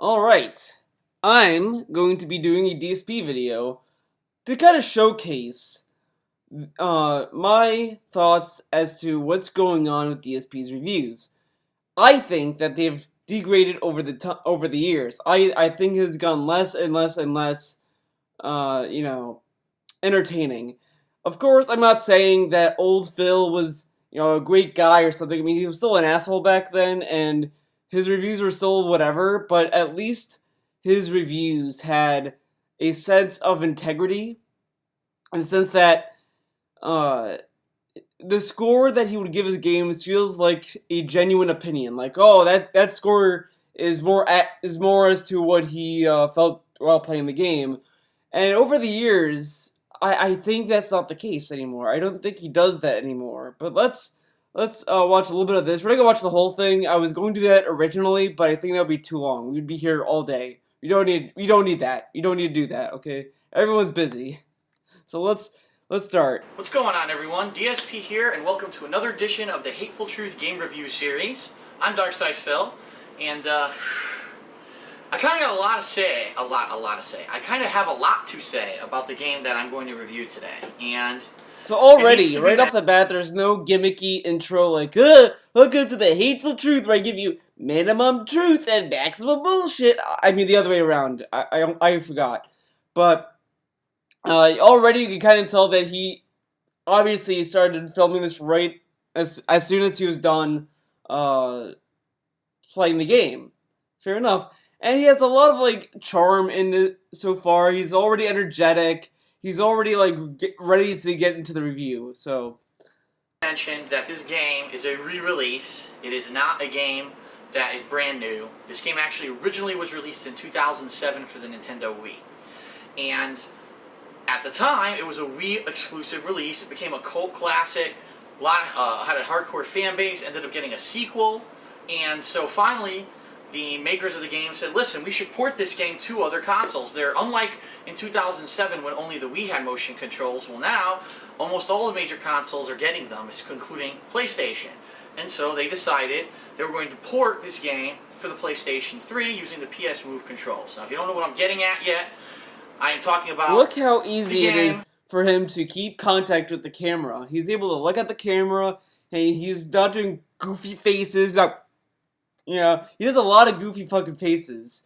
Alright, I'm going to be doing a DSP video to kind of showcase my thoughts as to what's going on with DSP's reviews. I think that they've degraded over the years. I think it has gone less and less and less, entertaining. Of course, I'm not saying that old Phil was, a great guy or something. I mean, he was still an asshole back then, and his reviews were still whatever, but at least his reviews had a sense of integrity, in the sense that, the score that he would give his games feels like a genuine opinion. Like, oh, that score is more as to what he felt while playing the game. And over the years, I think that's not the case anymore. I don't think he does that anymore. But let's watch a little bit of this. We're gonna watch the whole thing. I was going to do that originally, but I think that would be too long. We'd be here all day. We don't need that. You don't need to do that. Okay, everyone's busy. So let's start. What's going on, everyone? DSP here, and welcome to another edition of the Hateful Truth Game Review Series. I'm Darkside Phil, and I kind of got a lot to say. I kind of have a lot to say about the game that I'm going to review today, and so already, right off the bat, there's no gimmicky intro like, welcome to the Hateful Truth, where I give you minimum truth and maximum bullshit. I mean, the other way around. I forgot. But already you can kind of tell that he obviously started filming this right as soon as he was done playing the game. Fair enough. And he has a lot of, like, charm in it so far. He's already energetic. He's already, like, ready to get into the review, so. Mentioned that this game is a re-release. It is not a game that is brand new. This game actually originally was released in 2007 for the Nintendo Wii. And at the time, it was a Wii exclusive release. It became a cult classic. Had a hardcore fan base, ended up getting a sequel. And so finally, the makers of the game said, listen, we should port this game to other consoles. They're unlike in 2007 when only the Wii had motion controls. Well, now almost all the major consoles are getting them, including PlayStation. And so they decided they were going to port this game for the PlayStation 3 using the PS Move controls. Now, if you don't know what I'm getting at yet, I am talking about... Look how easy it is for him to keep contact with the camera. He's able to look at the camera, and he's not doing goofy faces, like... he does a lot of goofy fucking faces.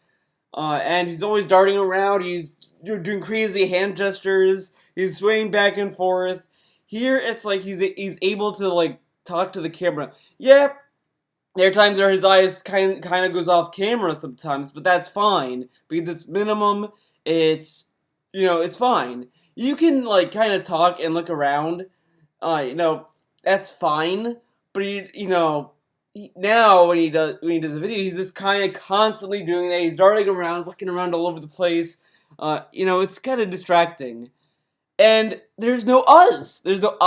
And he's always darting around, he's doing crazy hand gestures, he's swaying back and forth. Here, it's like he's able to, like, talk to the camera. Yeah, there are times where his eyes kind of goes off camera sometimes, but that's fine. Because it's minimum, it's fine. You can, like, kind of talk and look around, that's fine. But, now when he does a video, he's just kind of constantly doing that. He's darting around, looking around all over the place. It's kind of distracting. And there's no There's no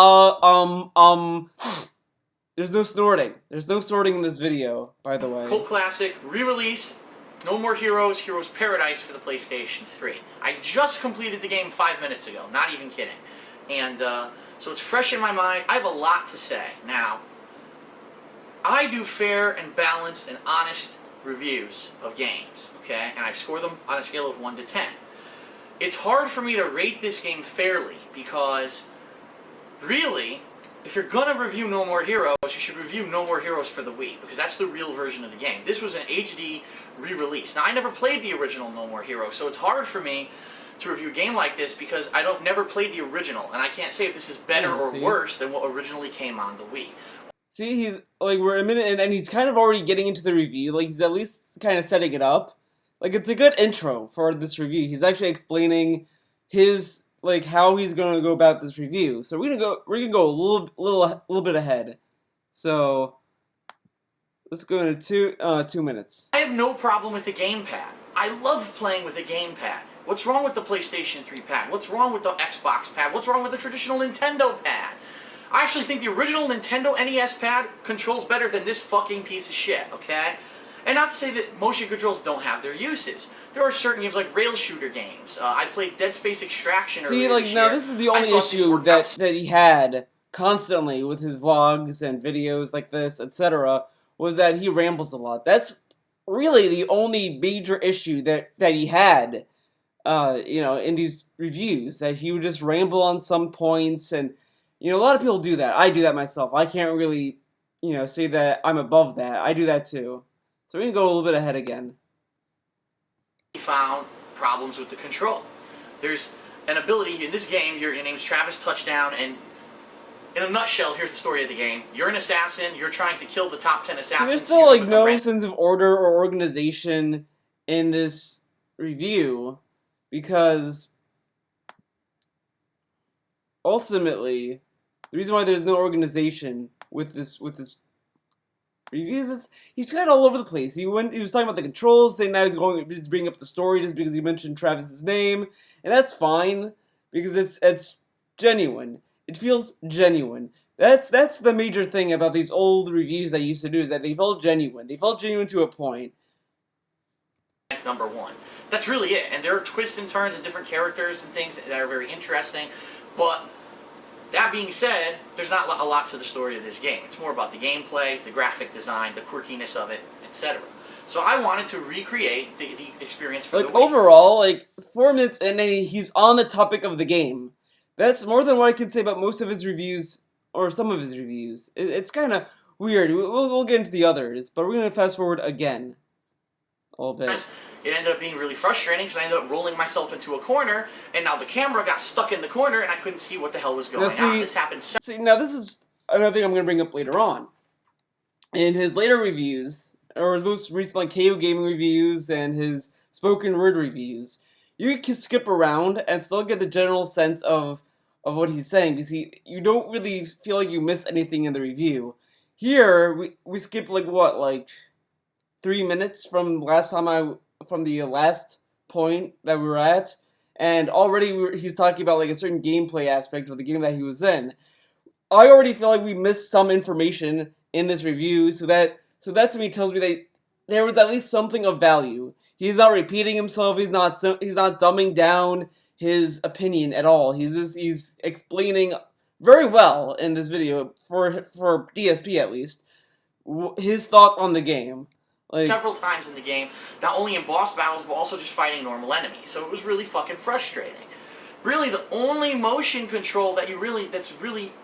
there's no snorting. There's no snorting in this video, by the way. Cult classic re-release. No More Heroes, Heroes Paradise for the PlayStation 3. I just completed the game 5 minutes ago, not even kidding. And so it's fresh in my mind. I have a lot to say. Now, I do fair and balanced and honest reviews of games, okay? And I score them on a scale of 1 to 10. It's hard for me to rate this game fairly because, really, if you're going to review No More Heroes, you should review No More Heroes for the Wii, because that's the real version of the game. This was an HD re-release. Now, I never played the original No More Heroes, so it's hard for me to review a game like this because I never played the original, and I can't say if this is better or worse than what originally came on the Wii. See, he's, like, we're a minute, and he's kind of already getting into the review. Like, he's at least kind of setting it up. Like, it's a good intro for this review. He's actually explaining his, like, how he's gonna go about this review. So we're gonna go a little bit ahead. So let's go into 2 minutes. I have no problem with the gamepad. I love playing with a gamepad. What's wrong with the PlayStation 3 pad? What's wrong with the Xbox pad? What's wrong with the traditional Nintendo pad? I actually think the original Nintendo NES pad controls better than this fucking piece of shit, okay? And not to say that motion controls don't have their uses. There are certain games like rail shooter games. I played Dead Space Extraction earlier this year. Now this is the only issue that he had constantly with his vlogs and videos like this, etc., was that he rambles a lot. That's really the only major issue that he had, in these reviews, that he would just ramble on some points, and a lot of people do that. I do that myself. I can't really, say that I'm above that. I do that too. So we're gonna go a little bit ahead again. He found problems with the control. There's an ability in this game. Your name's Travis Touchdown, and in a nutshell, here's the story of the game. You're an assassin. You're trying to kill the top 10 assassins. So there's still like no sense of order or organization in this review, because ultimately, the reason why there's no organization with this reviews is he's kind of all over the place. He was talking about the controls, saying now he's going to bring up the story just because he mentioned Travis's name, and that's fine because it's genuine. It feels genuine. That's the major thing about these old reviews I used to do, is that they felt genuine. They felt genuine to a point. Number one. That's really it. And there are twists and turns and different characters and things that are very interesting. But that being said, there's not a lot to the story of this game. It's more about the gameplay, the graphic design, the quirkiness of it, etc. So I wanted to recreate the experience for the Wii. Overall, 4 minutes in and he's on the topic of the game. That's more than what I can say about most of his reviews, or some of his reviews. It's kind of weird. We'll get into the others, but we're going to fast forward again a little bit. It ended up being really frustrating because I ended up rolling myself into a corner, and now the camera got stuck in the corner, and I couldn't see what the hell was going on. This happened. Now this is another thing I'm going to bring up later on. In his later reviews, or his most recent KO Gaming reviews and his spoken word reviews, you can skip around and still get the general sense of what he's saying, because you don't really feel like you miss anything in the review. Here, we skip 3 minutes from the last point that we were at, and already he's talking about a certain gameplay aspect of the game that he was in. I already feel like we missed some information in this review, so that to me tells me that there was at least something of value. He's not repeating himself. He's not dumbing down his opinion at all. He's explaining very well in this video, for DSP at least, his thoughts on the game. Several times in the game, not only in boss battles, but also just fighting normal enemies. So it was really fucking frustrating. Really, the only motion control that's really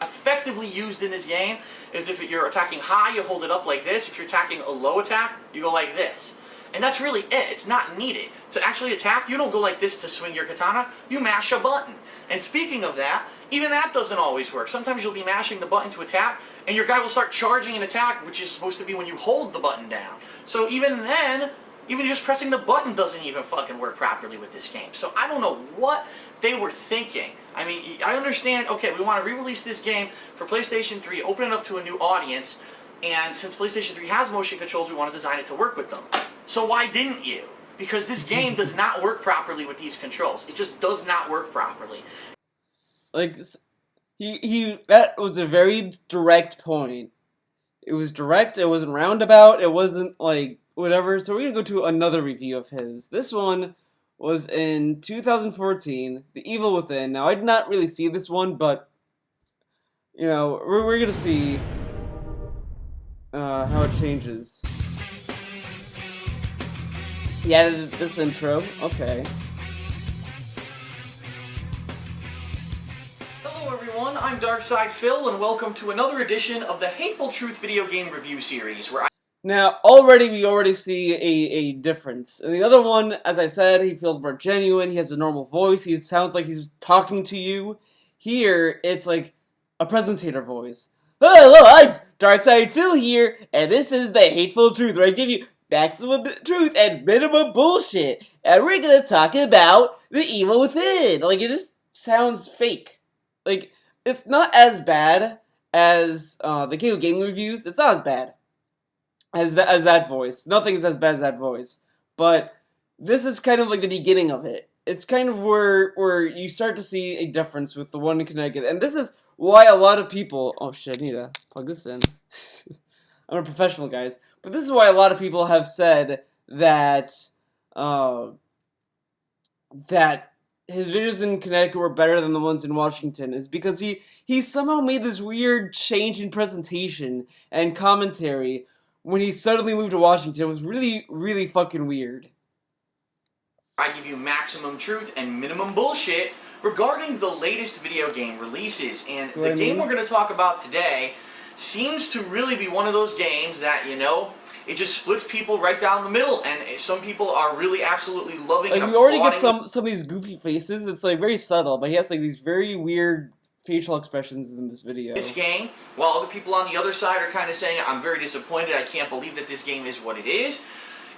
effectively used in this game is if you're attacking high, you hold it up like this. If you're attacking a low attack, you go like this. And that's really it. It's not needed. To actually attack, you don't go like this to swing your katana. You mash a button. And speaking of that, even that doesn't always work. Sometimes you'll be mashing the button to attack, and your guy will start charging an attack, which is supposed to be when you hold the button down. So even then, even just pressing the button doesn't even fucking work properly with this game. So I don't know what they were thinking. I mean, I understand, okay, we want to re-release this game for PlayStation 3, open it up to a new audience, and since PlayStation 3 has motion controls, we want to design it to work with them. So why didn't you? Because this game does not work properly with these controls. It just does not work properly. That was a very direct point. It was direct, it wasn't roundabout, it wasn't whatever. So we're going to go to another review of his. This one was in 2014, The Evil Within. Now, I did not really see this one, but, we're going to see how it changes. He added this intro. Okay. Hello everyone, I'm Darkside Phil, and welcome to another edition of the Hateful Truth video game review series, where Now, we already see a difference. In the other one, as I said, he feels more genuine, he has a normal voice, he sounds like he's talking to you. Here, it's like a presentator voice. Hello, I'm Darkside Phil here, and this is the Hateful Truth, where I give you maximum truth and minimum bullshit. And we're gonna talk about The Evil Within. It just sounds fake. It's not as bad as the KO Gaming reviews. It's not as bad as that voice. Nothing's as bad as that voice. But this is kind of like the beginning of it. It's kind of where you start to see a difference with the one in Connecticut. And this is why a lot of people... Oh shit, I need to plug this in. I'm a professional, guys. But this is why a lot of people have said that that his videos in Connecticut were better than the ones in Washington, is because he somehow made this weird change in presentation and commentary when he suddenly moved to Washington. It was really, really fucking weird. I give you maximum truth and minimum bullshit regarding the latest video game releases. And the game we're going to talk about today seems to really be one of those games that, you know, it just splits people right down the middle, and some people are really absolutely loving it. Like, we already get some of these goofy faces. It's like very subtle, but he has like these very weird facial expressions in this video. This game, while other people on the other side are kind of saying, I'm very disappointed, I can't believe that this game is what it is.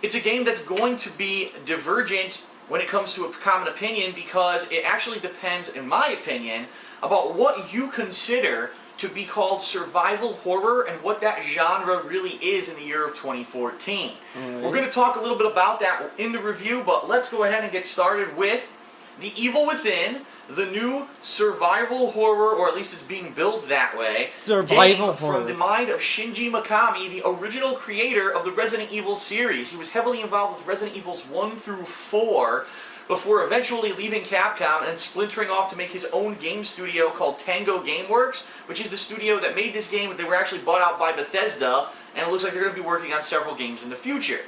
It's a game that's going to be divergent when it comes to a common opinion, because it actually depends, in my opinion, about what you consider to be called survival horror and what that genre really is in the year of 2014. We're going to talk a little bit about that in the review, but let's go ahead and get started with The Evil Within, the new survival horror, or at least it's being billed that way. Survival horror. From the mind of Shinji Mikami, the original creator of the Resident Evil series. He was heavily involved with Resident Evils 1 through 4, before eventually leaving Capcom and splintering off to make his own game studio called Tango Gameworks, which is the studio that made this game, but they were actually bought out by Bethesda, and it looks like they're going to be working on several games in the future.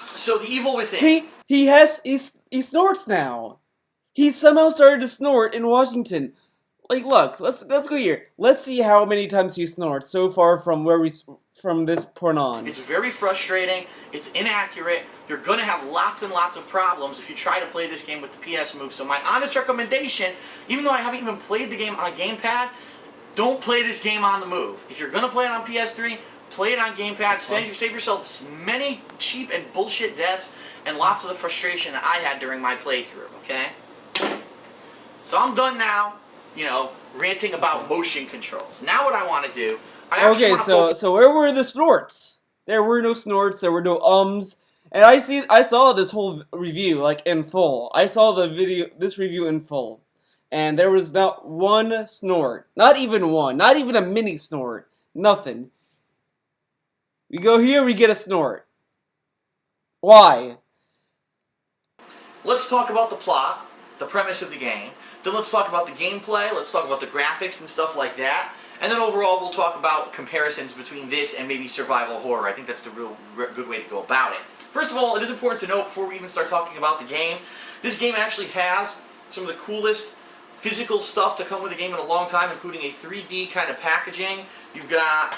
So, The Evil Within. See, he snorts now. He somehow started to snort in Washington. Like, look, let's go here. Let's see how many times he snorts so far from this point on. It's very frustrating. It's inaccurate. You're going to have lots and lots of problems if you try to play this game with the PS Move. So my honest recommendation, even though I haven't even played the game on Gamepad, don't play this game on the Move. If you're going to play it on PS3, play it on Gamepad. Save yourself many cheap and bullshit deaths and lots of the frustration that I had during my playthrough, okay? So I'm done now, you know, ranting about motion controls. Now what I want to do... So where were the snorts? There were no snorts, there were no ums. And I saw this whole review, like, in full. I saw this review in full. And there was not one snort. Not even one. Not even a mini snort. Nothing. We go here, we get a snort. Why? Let's talk about the plot, the premise of the game. Then let's talk about the gameplay. Let's talk about the graphics and stuff like that. And then overall, we'll talk about comparisons between this and maybe survival horror. I think that's the real good way to go about it. First of all, it is important to note before we even start talking about the game, this game actually has some of the coolest physical stuff to come with the game in a long time, including a 3D kind of packaging. You've got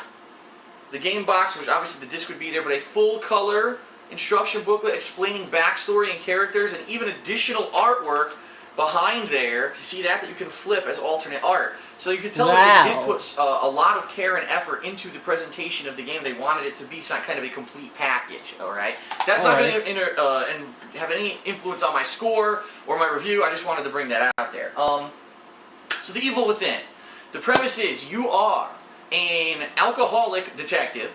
the game box, which obviously the disc would be there, but a full color instruction booklet explaining backstory and characters, and even additional artwork behind there. You see that you can flip as alternate art. So you can tell that they did put a lot of care and effort into the presentation of the game. They wanted it to be some kind of a complete package, alright? That's not going to have any influence on my score or my review. I just wanted to bring that out there. So The Evil Within. The premise is you are an alcoholic detective.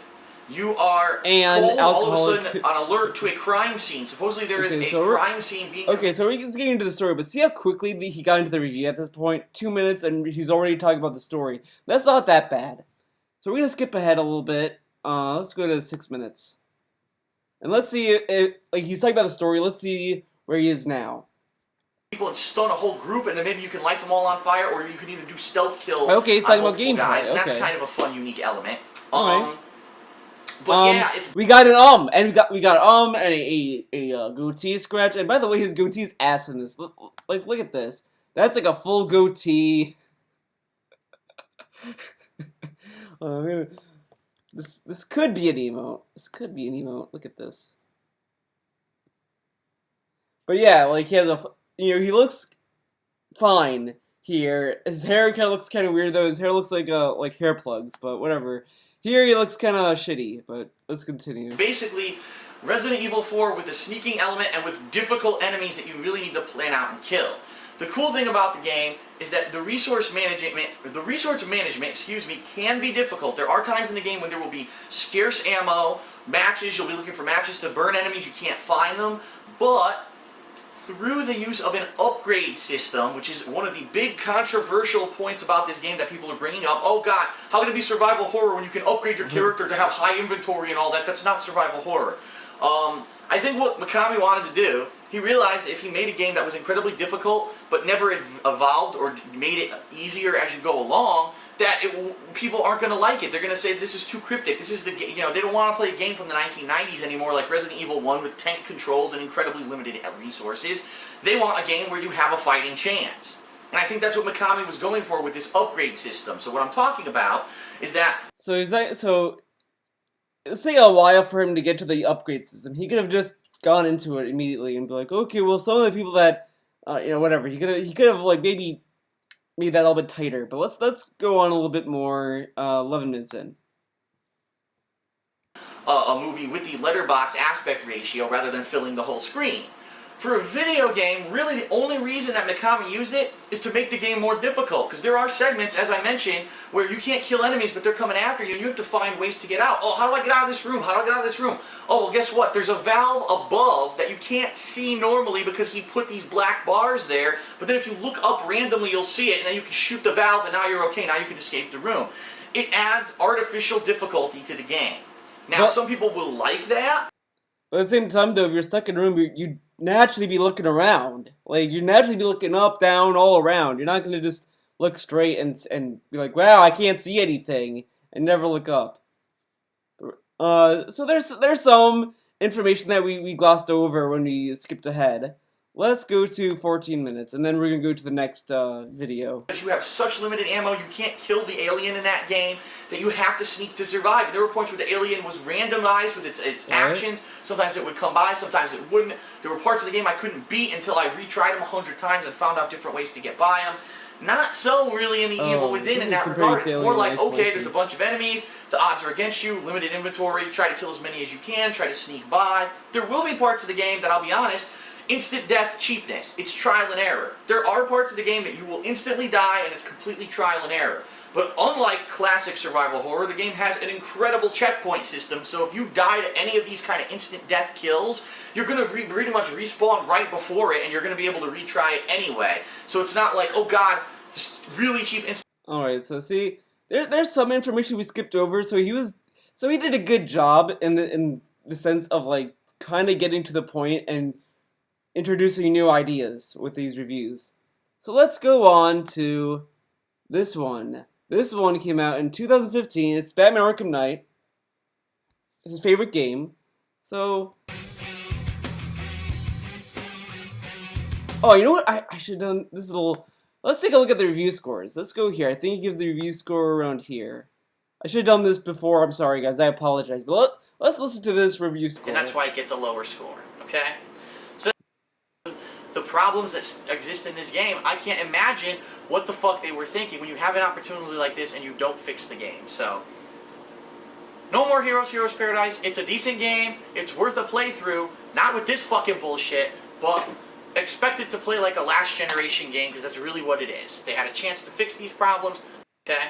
You are all of a sudden on alert to a crime scene. Supposedly there is a crime scene being... Okay, so we're getting into the story, but see how quickly he got into the review at this point? 2 minutes, and he's already talking about the story. That's not that bad. So we're going to skip ahead a little bit. Let's go to 6 minutes. And let's see, like, he's talking about the story. Let's see where he is now. People and stun a whole group, and then maybe you can light them all on fire, or you can even do stealth kill. Okay, he's talking about gameplay. And that's kind of a fun, unique element. Alright. But yeah, we got an and we got and a goatee scratch. And by the way, his goatee's ass in this. Look at this. That's like a full goatee. This could be an emote. This could be an emote. Look at this. But yeah, like he has he looks fine here. His hair kind of looks kind of weird though. His hair looks like hair plugs, but whatever. Here he looks kind of shitty, but let's continue. Basically, Resident Evil 4 with a sneaking element and with difficult enemies that you really need to plan out and kill. The cool thing about the game is that the resource management, can be difficult. There are times in the game when there will be scarce ammo, matches. You'll be looking for matches to burn enemies. You can't find them, but through the use of an upgrade system, which is one of the big controversial points about this game that people are bringing up. Oh god, how can it be survival horror when you can upgrade your character to have high inventory and all that? That's not survival horror. I think what Mikami wanted to do He realized if he made a game that was incredibly difficult, but never evolved or made it easier as you go along, that people aren't going to like it. They're going to say this is too cryptic. This is the they don't want to play a game from the 1990s anymore, like Resident Evil 1 with tank controls and incredibly limited resources. They want a game where you have a fighting chance. And I think that's what Mikami was going for with this upgrade system. So what I'm talking about is that. So it's taking a while for him to get to the upgrade system. He could have just gone into it immediately and be like, okay, well, some of the people that, whatever. He could have like maybe made that a little bit tighter. But let's go on a little bit more. 11 minutes in. A movie with the letterbox aspect ratio rather than filling the whole screen. For a video game, really the only reason that Mikami used it is to make the game more difficult. Because there are segments, as I mentioned, where you can't kill enemies, but they're coming after you, and you have to find ways to get out. Oh, how do I get out of this room? How do I get out of this room? Oh, well, guess what? There's a valve above that you can't see normally because he put these black bars there. But then if you look up randomly, you'll see it, and then you can shoot the valve, and now you're okay. Now you can escape the room. It adds artificial difficulty to the game. Now, some people will like that. But at the same time, though, if you're stuck in a room, you'd naturally be looking around. Like, you'd naturally be looking up, down, all around. You're not going to just look straight and be like, wow, I can't see anything, and never look up. So there's some information that we glossed over when we skipped ahead. Let's go to 14 minutes, and then we're going to go to the next video. Because you have such limited ammo, you can't kill the alien in that game, that you have to sneak to survive. And there were points where the alien was randomized with its actions. Sometimes it would come by, sometimes it wouldn't. There were parts of the game I couldn't beat until I retried them 100 times and found out different ways to get by them. Not so really in the Evil Within in that regard. It's more like, okay, there's a bunch of enemies, the odds are against you, limited inventory, try to kill as many as you can, try to sneak by. There will be parts of the game that, I'll be honest, instant death cheapness. It's trial and error. There are parts of the game that you will instantly die and it's completely trial and error. But unlike classic survival horror, the game has an incredible checkpoint system, so if you die to any of these kind of instant death kills, you're going to pretty much respawn right before it and you're going to be able to retry it anyway. So it's not like, oh god, just really cheap instant. Alright, so see, there's some information we skipped over, so he did a good job in the sense of like kind of getting to the point and introducing new ideas with these reviews. So let's go on to this one. This one came out in 2015. It's Batman Arkham Knight. It's his favorite game. So... Oh, you know what? I should have done this little... Let's take a look at the review scores. Let's go here. I think he gives the review score around here. I should have done this before. I'm sorry, guys. I apologize. But let's listen to this review score. And that's why it gets a lower score, okay? So the problems that exist in this game, I can't imagine what the fuck they were thinking when you have an opportunity like this and you don't fix the game. So, no more Heroes Paradise. It's a decent game. It's worth a playthrough. Not with this fucking bullshit, but expect it to play like a last generation game because that's really what it is. They had a chance to fix these problems. Okay?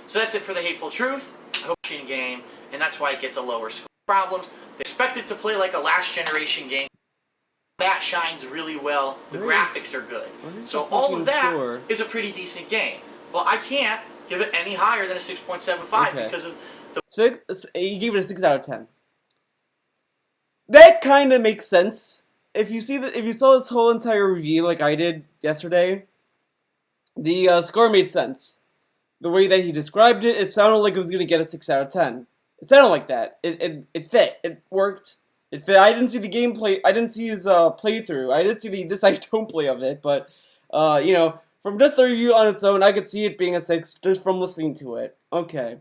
So that's it for The Hateful Truth. I hope it's a game, and that's why it gets a lower score. Problems. They expect it to play like a last generation game. That shines really well. The graphics are good. So all of that is a pretty decent game. But I can't give it any higher than a 6.75 because of the... You gave it a 6 out of 10. That kind of makes sense. If you saw this whole entire review like I did yesterday, the score made sense. The way that he described it, it sounded like it was going to get a 6 out of 10. It sounded like that. It fit. It worked. It fit. I didn't see the gameplay. I didn't see his playthrough. I didn't see the this I don't play of it. But from just the review on its own, I could see it being a 6 just from listening to it. Okay.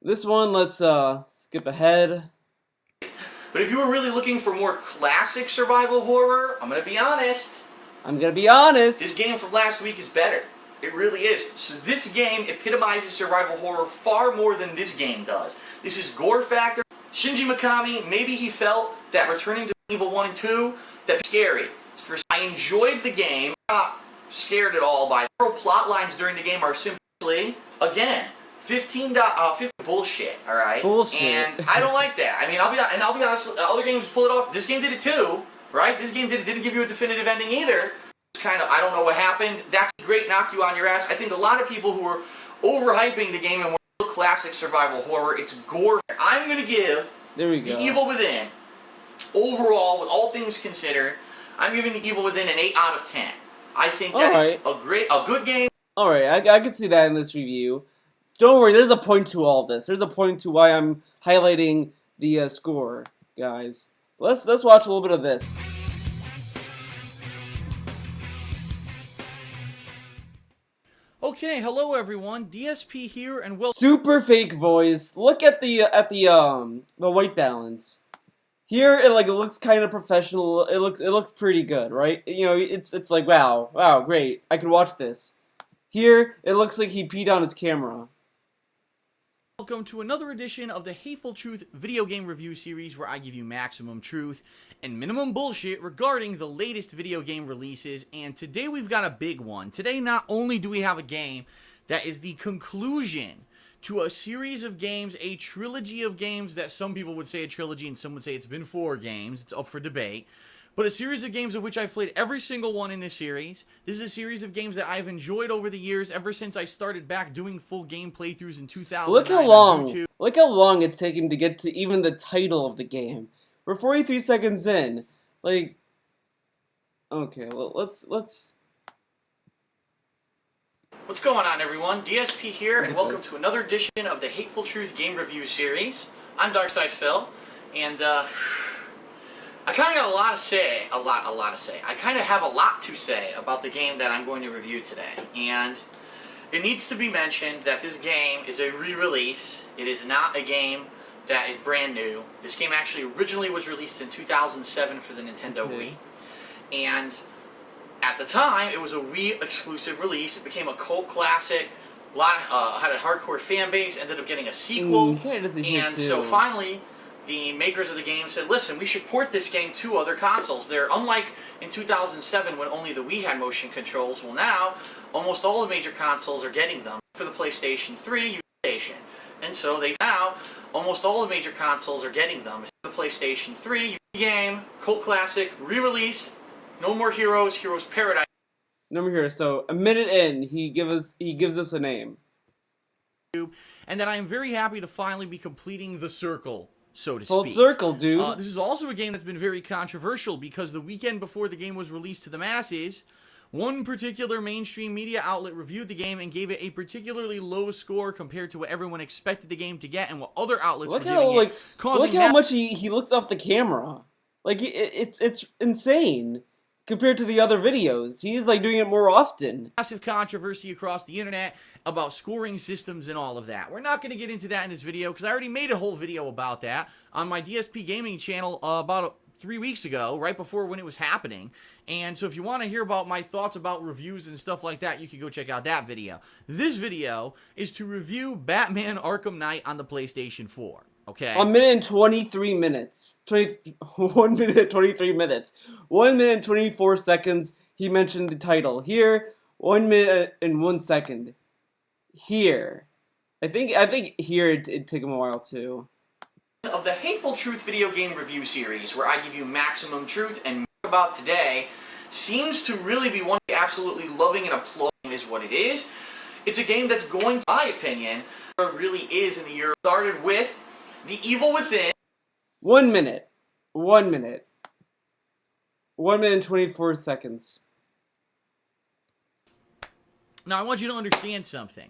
This one, let's skip ahead. But if you were really looking for more classic survival horror, I'm gonna be honest. This game from last week is better. It really is. So this game epitomizes survival horror far more than this game does. This is gore factor. Shinji Mikami, maybe he felt that returning to Evil 1 and 2, that's scary. I enjoyed the game. I'm not scared at all by the plot lines during the game are simply, again, 15 bullshit, alright? Bullshit. And I don't like that. I mean, I'll be honest, other games pull it off. This game did it too, right? This game didn't give you a definitive ending either. It's kind of, I don't know what happened. That's a great knock you on your ass. I think a lot of people who are overhyping the game and were classic survival horror, it's gore. I'm going to give the Evil Within overall, with all things considered, I'm giving The Evil Within an 8 out of 10. I think that Alright. it's a good game. Alright, I can see that in this review. Don't worry, there's a point to all this. There's a point to why I'm highlighting the score, guys. Let's watch a little bit of this. Okay, hello everyone. DSP here, and welcome. Super fake voice. Look at the white balance. Here it looks kind of professional. It looks pretty good, right? You know, it's like wow, great. I could watch this. Here it looks like he peed on his camera. Welcome to another edition of the Hateful Truth video game review series, where I give you maximum truth and minimum bullshit regarding the latest video game releases. And today we've got a big one. Today not only do we have a game that is the conclusion to a series of games, a trilogy of games that some people would say a trilogy and some would say it's been 4 games. It's up for debate. But a series of games of which I've played every single one in this series. This is a series of games that I've enjoyed over the years, ever since I started back doing full game playthroughs in 2000. Look how long it's taken to get to even the title of the game. We're 43 seconds in. Like, okay, well, let's. What's going on, everyone? DSP here, and welcome to another edition of the Hateful Truth game review series. I'm Darkside Phil, and I kind of got a lot to say. I kind of have a lot to say about the game that I'm going to review today. And it needs to be mentioned that this game is a re-release. It is not a game that is brand new. This game actually originally was released in 2007 for the Nintendo Wii. And at the time, it was a Wii exclusive release. It became a cult classic. Had a hardcore fan base. Ended up getting a sequel. And so finally, the makers of the game said, listen, we should port this game to other consoles. They're unlike in 2007 when only the Wii had motion controls. Well, now almost all the major consoles are getting them. For the PlayStation 3, PlayStation. And so almost all the major consoles are getting them. The PlayStation 3 game, cult classic, re-release, No More Heroes, Heroes Paradise. No More Heroes. So a minute in, he gives us a name. And that I am very happy to finally be completing the circle, so to speak. Full circle, dude. This is also a game that's been very controversial because the weekend before the game was released to the masses, one particular mainstream media outlet reviewed the game and gave it a particularly low score compared to what everyone expected the game to get and what other outlets were giving it. Look how much he looks off the camera. Like, it's insane compared to the other videos. He's doing it more often. Massive controversy across the internet about scoring systems and all of that. We're not going to get into that in this video because I already made a whole video about that on my DSP gaming channel about 3 weeks ago, right before when it was happening. And so if you want to hear about my thoughts about reviews and stuff like that, you can go check out that video. This video is to review Batman Arkham Knight on the PlayStation 4. Okay. 1 minute and 23 minutes. 1 minute 23 minutes. 1 minute and 24 seconds. He mentioned the title. Here, 1 minute and 1 second. Here. I think here it'd take him a while too. Of the Hateful Truth video game review series, where I give you maximum truth, and about today seems to really be one absolutely loving and applauding is what it is. It's a game that's going, in my opinion, where it really is in the year. Started with The Evil Within. 1 minute. 1 minute. 1 minute and 24 seconds. Now I want you to understand something.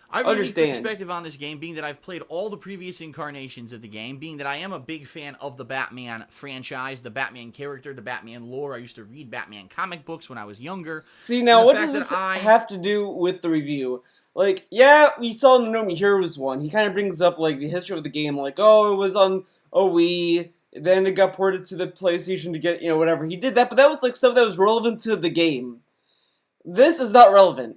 I have a unique perspective on this game, being that I've played all the previous incarnations of the game, being that I am a big fan of the Batman franchise, the Batman character, the Batman lore. I used to read Batman comic books when I was younger. See, now what does this have to do with the review? Like, yeah, we saw in the No More Heroes one. He kind of brings up, the history of the game. Like, oh, it was on a Wii, then it got ported to the PlayStation to get, whatever. He did that, but that was, stuff that was relevant to the game. This is not relevant.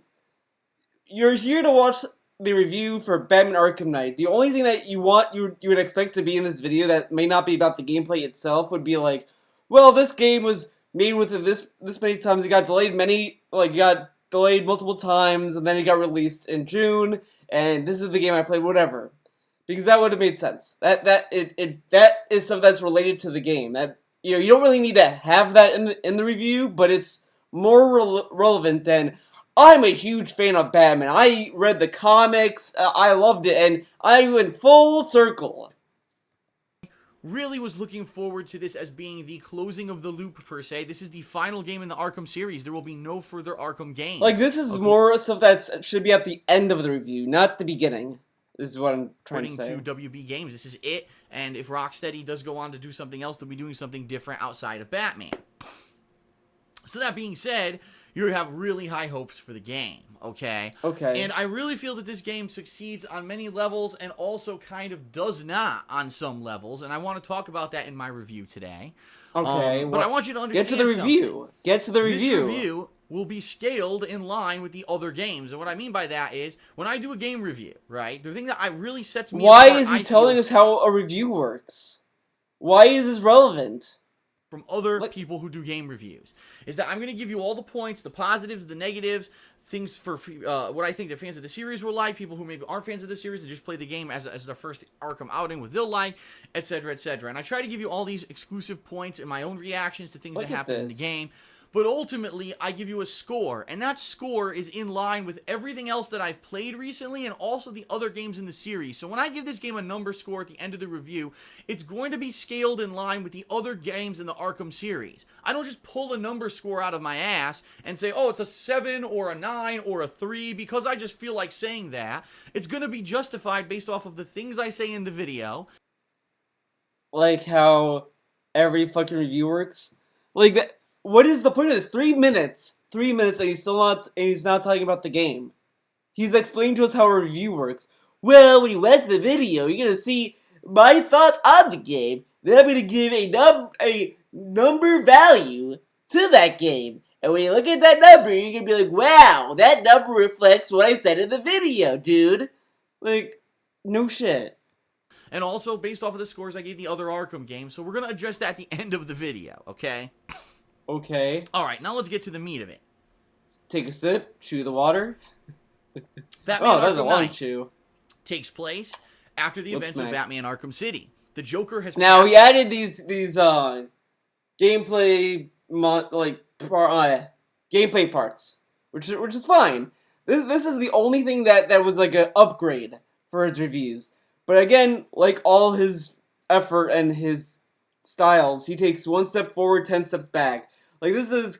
You're here to watch the review for Batman Arkham Knight. The only thing that you would expect to be in this video that may not be about the gameplay itself would be like, well, this game was made within this many times. It got delayed multiple times, and then it got released in June, and this is the game I played, whatever. Because that would have made sense. That is stuff that's related to the game. That you don't really need to have that in the review, but it's more relevant than, I'm a huge fan of Batman. I read the comics, I loved it, and I went full circle. really was looking forward to this as being the closing of the loop, per se. This is the final game in the Arkham series. There will be no further Arkham games. Like, this is more stuff that should be at the end of the review, not the beginning. This is what I'm trying to say. According to WB Games, this is it. And if Rocksteady does go on to do something else, they'll be doing something different outside of Batman. So that being said, you have really high hopes for the game, okay? Okay. And I really feel that this game succeeds on many levels and also kind of does not on some levels. And I want to talk about that in my review today. Okay. But I want you to understand Get to the review. Something. Get to the review. This review will be scaled in line with the other games. And what I mean by that is, when I do a game review, right, the thing that really sets me Why apart, is he telling us how a review works? Why is this relevant? From other people who do game reviews, is that I'm going to give you all the points, the positives, the negatives, things for what I think the fans of the series will like, people who maybe aren't fans of the series and just play the game as their first Arkham outing, what they'll like, etc., etc. And I try to give you all these exclusive points and my own reactions to things that happen in the game. But ultimately, I give you a score, and that score is in line with everything else that I've played recently and also the other games in the series. So when I give this game a number score at the end of the review, it's going to be scaled in line with the other games in the Arkham series. I don't just pull a number score out of my ass and say, oh, it's a 7 or a 9 or a 3 because I just feel like saying that. It's going to be justified based off of the things I say in the video. Like how every fucking review works? Like that. What is the point of this? 3 minutes. 3 minutes and he's not talking about the game. He's explaining to us how a review works. Well, when you watch the video, you're gonna see my thoughts on the game. Then I'm gonna give a number value to that game. And when you look at that number, you're gonna be like, wow, that number reflects what I said in the video, dude. Like, no shit. And also, based off of the scores, I gave the other Arkham games, so we're gonna address that at the end of the video, okay? Okay. Alright, now let's get to the meat of it. Take a sip, chew the water. Batman that's Arkham a long Knight chew. Takes place after the events of Batman Arkham City. The Joker has now he added these gameplay gameplay parts, which is fine. This is the only thing that was like an upgrade for his reviews. But again, like all his effort and his styles, he takes 1 step forward, 10 steps back. Like, this is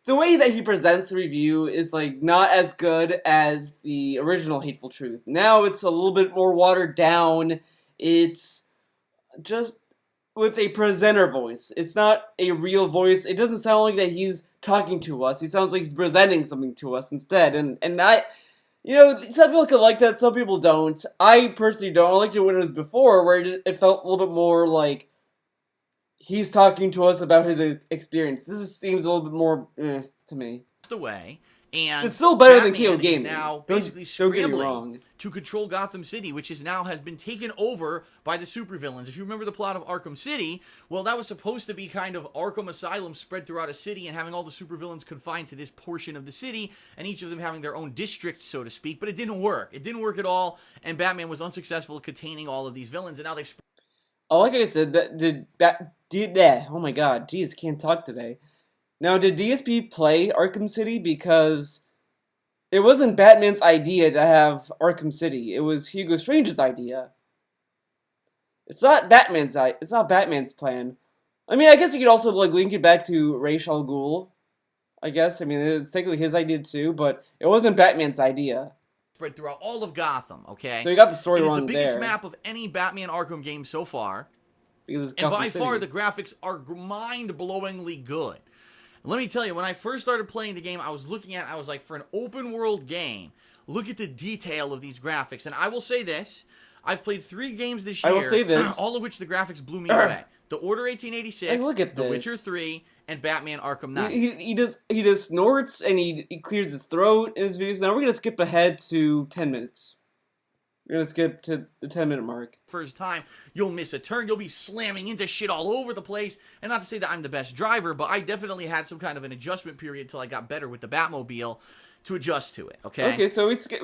the way that he presents the review is like not as good as the original Hateful Truth. Now it's a little bit more watered down. It's just with a presenter voice. It's not a real voice. It doesn't sound like that he's talking to us. He sounds like he's presenting something to us instead. And I, some people can like that, some people don't. I personally don't. I liked it when it was before, where it felt a little bit more like he's talking to us about his experience. This seems a little bit more to me. Away, and it's still better Batman than KO Gaming. Now basically scrambling to control Gotham City, which now has been taken over by the supervillains. If you remember the plot of Arkham City, well, that was supposed to be kind of Arkham Asylum spread throughout a city and having all the supervillains confined to this portion of the city, and each of them having their own district, so to speak. But it didn't work. It didn't work at all, and Batman was unsuccessful at containing all of these villains, and now they've. Oh, like I said, oh my god, jeez, can't talk today. Now, did DSP play Arkham City? Because it wasn't Batman's idea to have Arkham City. It was Hugo Strange's idea. It's not Batman's plan. I mean, I guess you could also link it back to Ra's al Ghul. I guess. I mean, it's technically his idea too, but it wasn't Batman's idea. Spread throughout all of Gotham, okay? So you got the story wrong there. It is the biggest map of any Batman Arkham game so far. And by far, the graphics are mind-blowingly good. Let me tell you, when I first started playing the game, I was like, for an open-world game, look at the detail of these graphics. And I will say this, I've played 3 games this year. I will say this. All of which the graphics blew me away. The Order 1886, hey, look at The this. Witcher 3, and Batman Arkham Knight. He does snorts and he clears his throat in his videos. Now we're going to skip ahead to 10 minutes. We're going to skip to the 10-minute mark. First time, you'll miss a turn. You'll be slamming into shit all over the place. And not to say that I'm the best driver, but I definitely had some kind of an adjustment period until I got better with the Batmobile to adjust to it, okay? Okay, so we skipped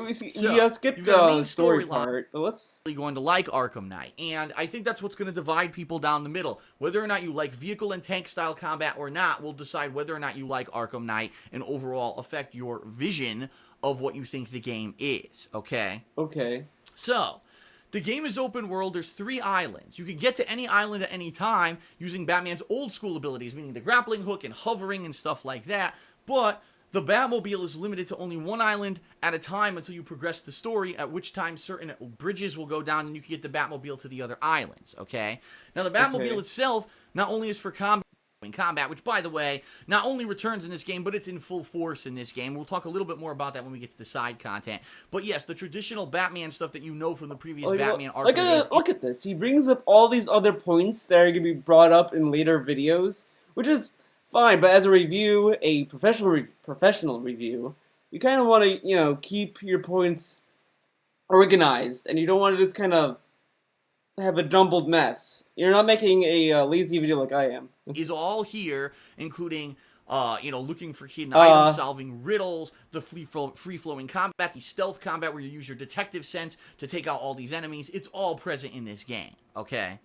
the story part, but let's... You're going to like Arkham Knight, and I think that's what's going to divide people down the middle. Whether or not you like vehicle and tank style combat or not will decide whether or not you like Arkham Knight and overall affect your vision of what you think the game is, okay? Okay. So, The game is open world. There's 3 islands. You can get to any island at any time using Batman's old school abilities, meaning the grappling hook and hovering and stuff like that. But the Batmobile is limited to only 1 island at a time until you progress the story, at which time certain bridges will go down and you can get the Batmobile to the other islands, okay? Now, the Batmobile itself not only is for combat, which, by the way, not only returns in this game, but it's in full force in this game. We'll talk a little bit more about that when we get to the side content. But yes, the traditional Batman stuff that you know from the previous Batman Arkham days. Look at this. He brings up all these other points that are going to be brought up in later videos, which is fine. But as a review, a professional review, you kind of want to, keep your points organized, and you don't want to just kind of have a jumbled mess. You're not making a lazy video like I am. Is all here, including, looking for hidden items, solving riddles, the free-flowing combat, the stealth combat where you use your detective sense to take out all these enemies. It's all present in this game, okay?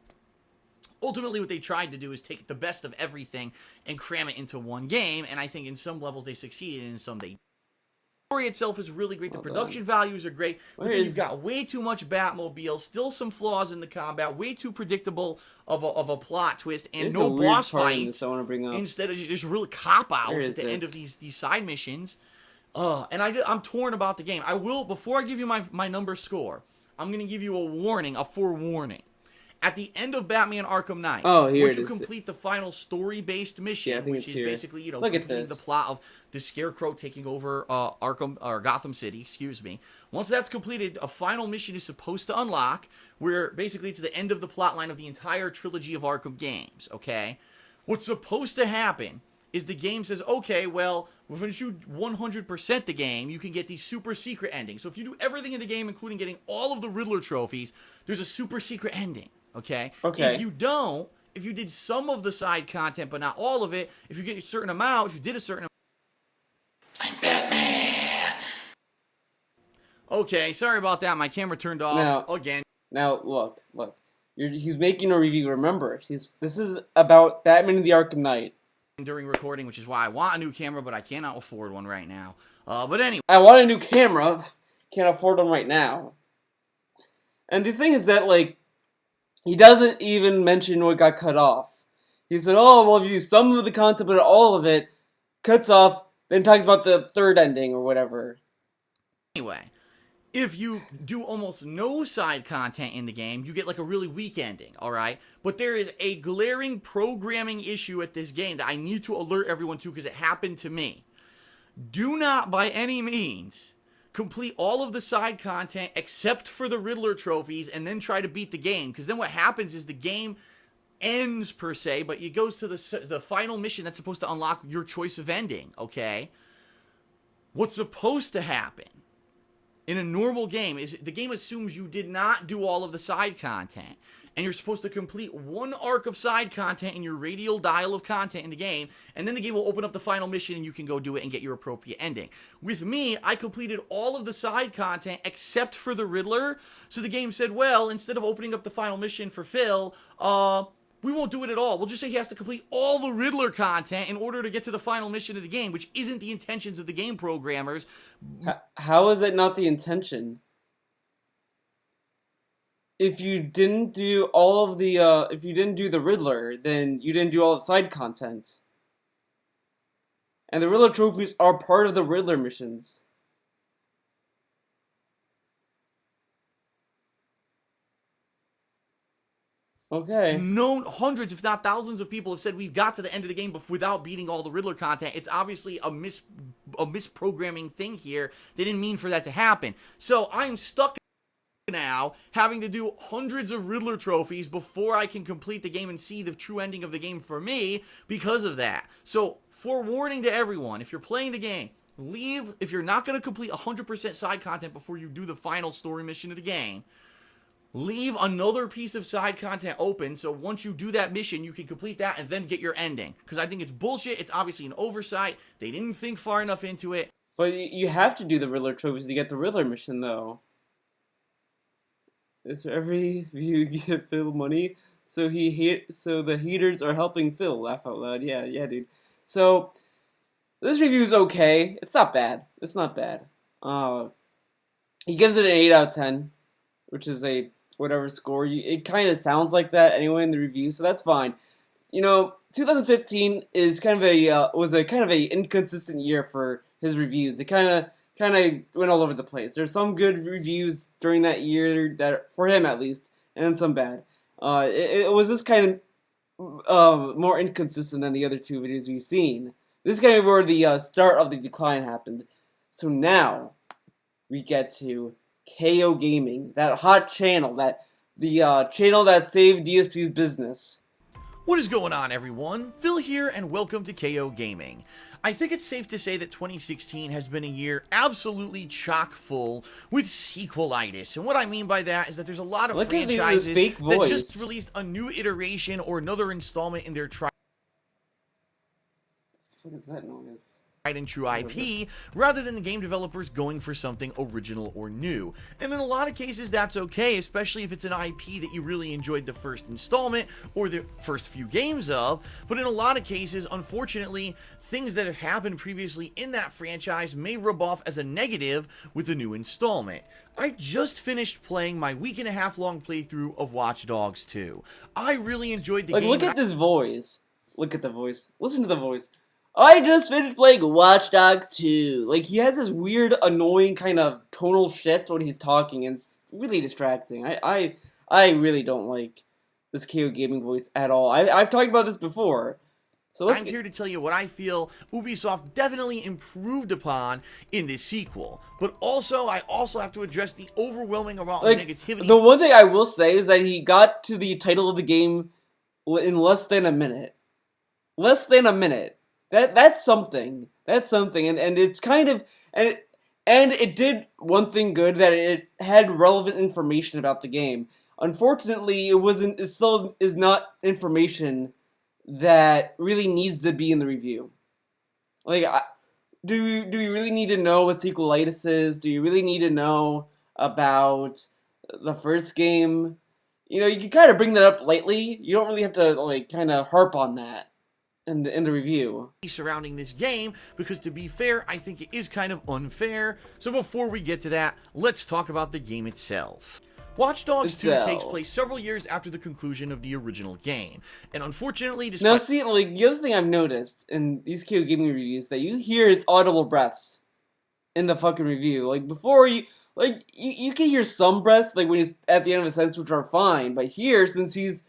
Ultimately, what they tried to do is take the best of everything and cram it into one game, and I think in some levels they succeeded, and in some they didn't. The story itself is really great. The production values are great, but then you've got way too much Batmobile, still some flaws in the combat, way too predictable of a plot twist, and no boss fights. Instead of just really cop-outs at the end of these side missions. And I'm torn about the game. I will, before I give you my number score, I'm going to give you a forewarning. At the end of Batman Arkham Knight, once you complete the final story-based mission, which is basically, completing the plot of the Scarecrow taking over Gotham City, once that's completed, a final mission is supposed to unlock, where basically it's the end of the plot line of the entire trilogy of Arkham games, okay? What's supposed to happen is the game says, okay, well, once you 100% the game, you can get the super secret ending. So if you do everything in the game, including getting all of the Riddler trophies, there's a super secret ending. Okay? If you don't, if you did some of the side content but not all of it, if you get a certain amount, if you did a certain amount... I'm Batman! Okay, sorry about that. My camera turned off again. Now, look. He's making a review. Remember, this is about Batman and the Arkham Knight. During recording, which is why I want a new camera, but I cannot afford one right now. But anyway. I want a new camera. Can't afford one right now. And the thing is that, he doesn't even mention what got cut off. He said, if you some of the content but all of it, cuts off, then talks about the third ending or whatever. Anyway, if you do almost no side content in the game, you get a really weak ending, alright? But there is a glaring programming issue at this game that I need to alert everyone to because it happened to me. Do not, by any means, complete all of the side content except for the Riddler trophies and then try to beat the game, because then what happens is the game ends per se, but it goes to the final mission that's supposed to unlock your choice of ending, okay? What's supposed to happen in a normal game is the game assumes you did not do all of the side content, and you're supposed to complete one arc of side content in your radial dial of content in the game, and then the game will open up the final mission and you can go do it and get your appropriate ending. With me, I completed all of the side content except for the Riddler, so the game said, well, instead of opening up the final mission for Phil, we won't do it at all. We'll just say he has to complete all the Riddler content in order to get to the final mission of the game, which isn't the intentions of the game programmers. How is it not the intention? If you didn't do all of the, if you didn't do the Riddler, then you didn't do all the side content. And the Riddler trophies are part of the Riddler missions. Okay. Hundreds, if not thousands of people have said we've got to the end of the game without beating all the Riddler content. It's obviously a misprogramming thing here. They didn't mean for that to happen. So I'm stuck now having to do hundreds of Riddler trophies before I can complete the game and see the true ending of the game for me because of that. So, forewarning to everyone, if you're playing the game, leave, if you're not going to complete 100% side content before you do the final story mission of the game, leave another piece of side content open so once you do that mission, you can complete that and then get your ending. Because I think it's bullshit. It's obviously an oversight. They didn't think far enough into it. But you have to do the Riddler trophies to get the Riddler mission, though. It's for every view you get Phil money, so the haters are helping Phil. Laugh out loud. Yeah, dude. So this review is okay. It's not bad. It's not bad. He gives it an 8 out of 10, which whatever score. It kind of sounds like that anyway in the review, so that's fine. 2015 is kind of a inconsistent year for his reviews. It kind of went all over the place. There's some good reviews during that year, that for him at least, and then some bad. It was just kind of more inconsistent than the other two videos we've seen. This is kind of where the start of the decline happened. So now we get to KO Gaming, that hot channel, the channel that saved DSP's business. What is going on, everyone? Phil here, and welcome to KO Gaming. I think it's safe to say that 2016 has been a year absolutely chock full with sequelitis. And what I mean by that is that there's a lot of franchises that just released a new iteration or another installment in their What is that noise? tried and true IP, rather than the game developers going for something original or new. And in a lot of cases, that's okay, especially if it's an IP that you really enjoyed the first installment or the first few games of. But in a lot of cases, unfortunately, things that have happened previously in that franchise may rub off as a negative with the new installment. I just finished playing my week-and-a-half long playthrough of Watch Dogs 2. I really enjoyed the game. Look at this voice. Look at the voice. Listen to the voice. I just finished playing Watch Dogs 2. Like, he has this weird, annoying kind of tonal shift when he's talking, and it's really distracting. I really don't like this KO Gaming voice at all. I've talked about this before. So I'm here to tell you what I feel Ubisoft definitely improved upon in this sequel. But I also have to address the overwhelming amount of negativity. The one thing I will say is that he got to the title of the game in less than a minute. Less than a minute. That's something. That's something. And it's kind of and it did one thing good, that it had relevant information about the game. Unfortunately, it still is not information that really needs to be in the review. Like, do you really need to know what sequelitis is? Do you really need to know about the first game? You can kind of bring that up lightly. You don't really have to kind of harp on that in the review surrounding this game, because to be fair, I think it is kind of unfair. So before we get to that, let's talk about the game itself. Watch Dogs 2 takes place several years after the conclusion of the original game, and unfortunately, despite... Now see, the other thing I've noticed in these KO Gaming reviews, that you hear his audible breaths in the fucking review. Before you can hear some breaths, when he's at the end of a sentence, which are fine, but here, since he's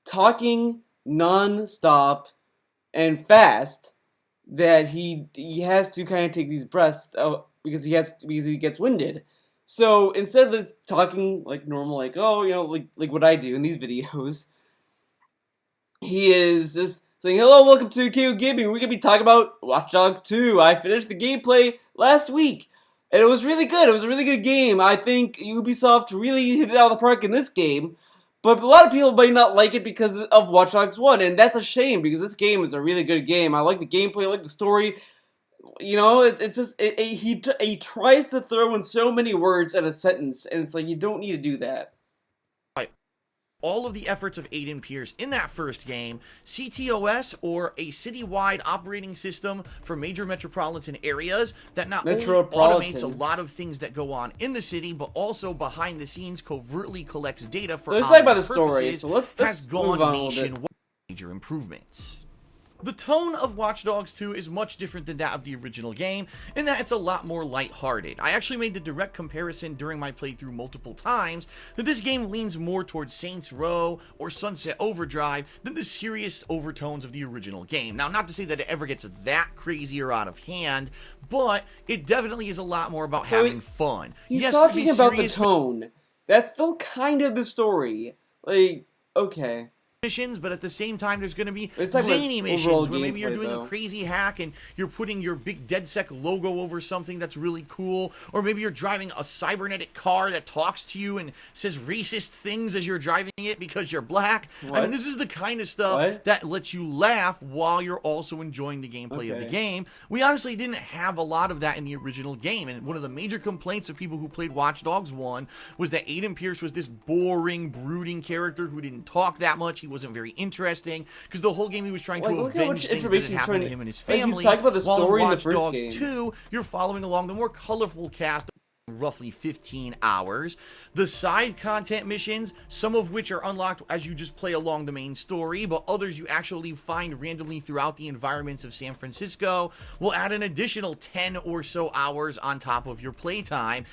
talking non-stop and fast, that he has to kind of take these breaths because he gets winded. So instead of talking like normal, like what I do in these videos, he is just saying, "Hello, welcome to KO Gaming. We're gonna be talking about Watch Dogs 2. I finished the gameplay last week, and it was really good. It was a really good game. I think Ubisoft really hit it out of the park in this game." But a lot of people might not like it because of Watch Dogs 1, and that's a shame, because this game is a really good game. I like the gameplay, I like the story. It's just, he tries to throw in so many words in a sentence, and it's like, you don't need to do that. All of the efforts of Aiden Pierce in that first game, CTOS, or a citywide operating system for major metropolitan areas that not only automates a lot of things that go on in the city, but also behind the scenes covertly collects data for let's talk about the story. So let's has gone move on nationwide. Major improvements. The tone of Watch Dogs 2 is much different than that of the original game, in that it's a lot more lighthearted. I actually made the direct comparison during my playthrough multiple times that this game leans more towards Saints Row or Sunset Overdrive than the serious overtones of the original game. Now, not to say that it ever gets that crazy or out of hand, but it definitely is a lot more about having fun. He's talking about the tone. That's still kind of the story. Okay. Missions, but at the same time, there's going to be zany missions where maybe you're doing a crazy hack and you're putting your big DedSec logo over something that's really cool, or maybe you're driving a cybernetic car that talks to you and says racist things as you're driving it because you're black. I mean, this is the kind of stuff that lets you laugh while you're also enjoying the gameplay of the game. We honestly didn't have a lot of that in the original game, and one of the major complaints of people who played Watch Dogs 1 was that Aiden Pierce was this boring, brooding character who didn't talk that much. He wasn't very interesting, because the whole game he was trying to avenge things that had happened to him and his family. He's talking about the story in the first Dogs game. 2, you're following along the more colorful cast roughly 15 hours. The side content missions, some of which are unlocked as you just play along the main story, but others you actually find randomly throughout the environments of San Francisco, will add an additional 10 or so hours on top of your playtime.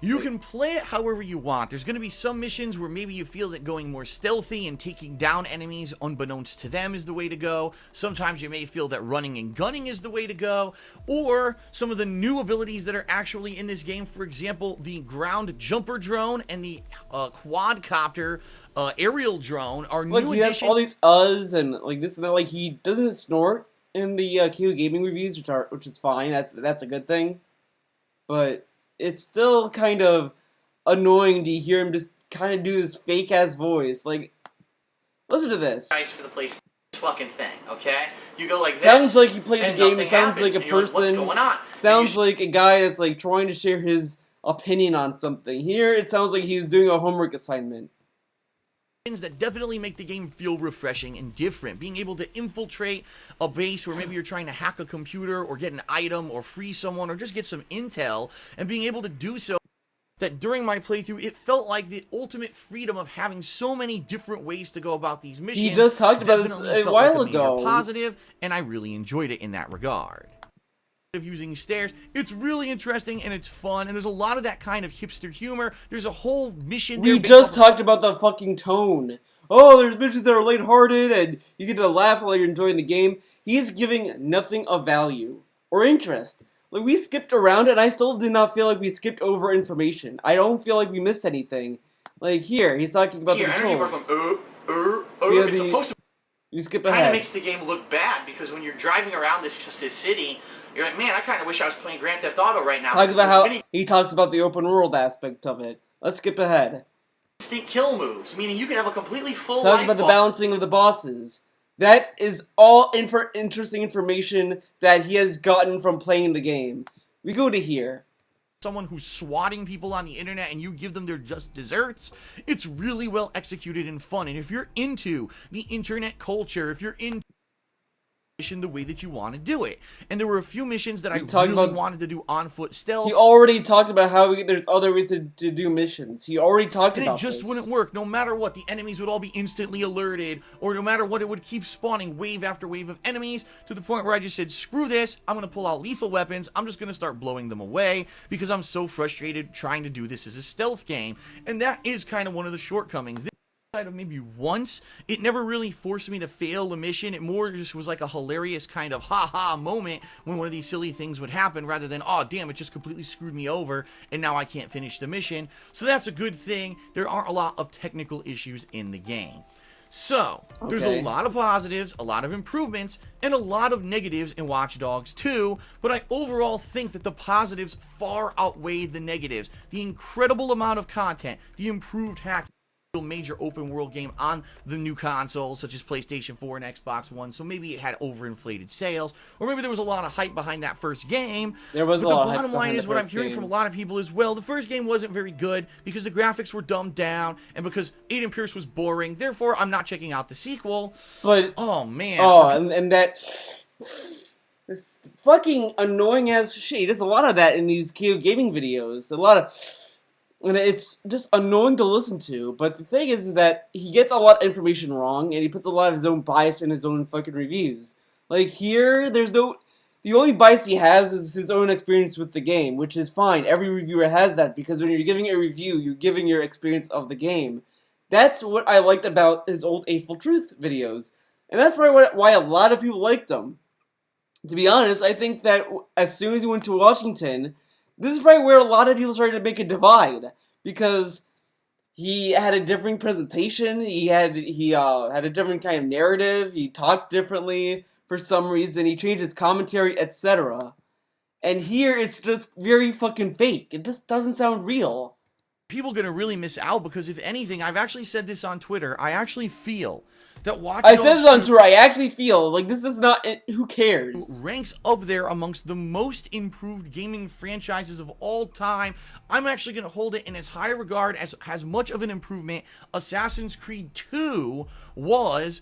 You can play it however you want. There's going to be some missions where maybe you feel that going more stealthy and taking down enemies unbeknownst to them is the way to go. Sometimes you may feel that running and gunning is the way to go. Or some of the new abilities that are actually in this game, for example, the ground jumper drone and the quadcopter aerial drone are new additions. He has all these uhs and like this and that. Like, he doesn't snort in the KO Gaming reviews, which is fine. That's a good thing. But it's still kind of annoying to hear him just kind of do this fake-ass voice. Like, listen to this. Nice for the place fucking thing, okay? You go like this. Sounds like he played the game. It sounds like a person. Like, what's going on? Sounds like a guy that's like trying to share his opinion on something. Here, it sounds like he's doing a homework assignment. That definitely make the game feel refreshing and different. Being able to infiltrate a base where maybe you're trying to hack a computer or get an item or free someone or just get some intel, and being able to do so, that during my playthrough it felt like the ultimate freedom of having so many different ways to go about these missions. He just talked about this a while ago. Positive, and I really enjoyed it in that regard. Of using stairs, it's really interesting and it's fun, and there's a lot of that kind of hipster humor. There's a whole mission. We just talked about the fucking tone. Oh, there's missions that are lighthearted and you get to laugh while you're enjoying the game. He's giving nothing of value or interest. Like, we skipped around and I still did not feel like we skipped over information. I don't feel like we missed anything. Like, here, he's talking about the controls. It's supposed to. You skip ahead. Kind of makes the game look bad because when you're driving around this city, you're like, man, I kind of wish I was playing Grand Theft Auto right now. He talks about the open world aspect of it. Let's skip ahead. Instant kill moves, meaning you can have a completely full Talk about the balancing of the bosses. That is all interesting information that he has gotten from playing the game. We go to here. Someone who's swatting people on the internet and you give them their just desserts. It's really well executed and fun. And if you're into the internet culture, if you're into the way that you want to do it, and there were a few missions that I really wanted to do on foot stealth. He already talked about how there's other ways to do missions. He already talked about this. And it just wouldn't work. No matter what, the enemies would all be instantly alerted, or no matter what, it would keep spawning wave after wave of enemies, to the point where I just said, screw this, I'm going to pull out lethal weapons, I'm just going to start blowing them away, because I'm so frustrated trying to do this as a stealth game. And that is kind of one of the shortcomings. Of maybe once, it never really forced me to fail a mission. It more just was like a hilarious kind of ha-ha moment when one of these silly things would happen, rather than, oh damn, it just completely screwed me over and now I can't finish the mission. So that's a good thing. There aren't a lot of technical issues in the game. So, there's a lot of positives, a lot of improvements, and a lot of negatives in Watch Dogs 2, but I overall think that the positives far outweigh the negatives. The incredible amount of content, the improved hacking, major open world game on the new consoles such as PlayStation 4 and Xbox One, so maybe it had overinflated sales, or maybe there was a lot of hype behind that first game. There was a lot of hype. But the bottom line is, what I'm hearing from a lot of people is, well, the first game wasn't very good because the graphics were dumbed down and because Aiden Pierce was boring, therefore I'm not checking out the sequel. But oh man, and that this fucking annoying ass shit. There's a lot of that in these KO Gaming videos. And it's just annoying to listen to, but the thing is that he gets a lot of information wrong, and he puts a lot of his own bias in his own fucking reviews. Like, here, the only bias he has is his own experience with the game, which is fine. Every reviewer has that, because when you're giving a review, you're giving your experience of the game. That's what I liked about his old Eightful Truth videos, and that's probably why a lot of people liked him. To be honest, I think that as soon as he went to Washington, this is probably where a lot of people started to make a divide, because he had a different presentation, he had a different kind of narrative, he talked differently for some reason, he changed his commentary, etc. And here it's just very fucking fake. It just doesn't sound real. People are going to really miss out, because if anything, I've actually said this on Twitter, I actually feel that I said this on Twitter, I actually feel like this is not, who cares? Ranks up there amongst the most improved gaming franchises of all time. I'm actually going to hold it in as high a regard as much of an improvement Assassin's Creed 2 was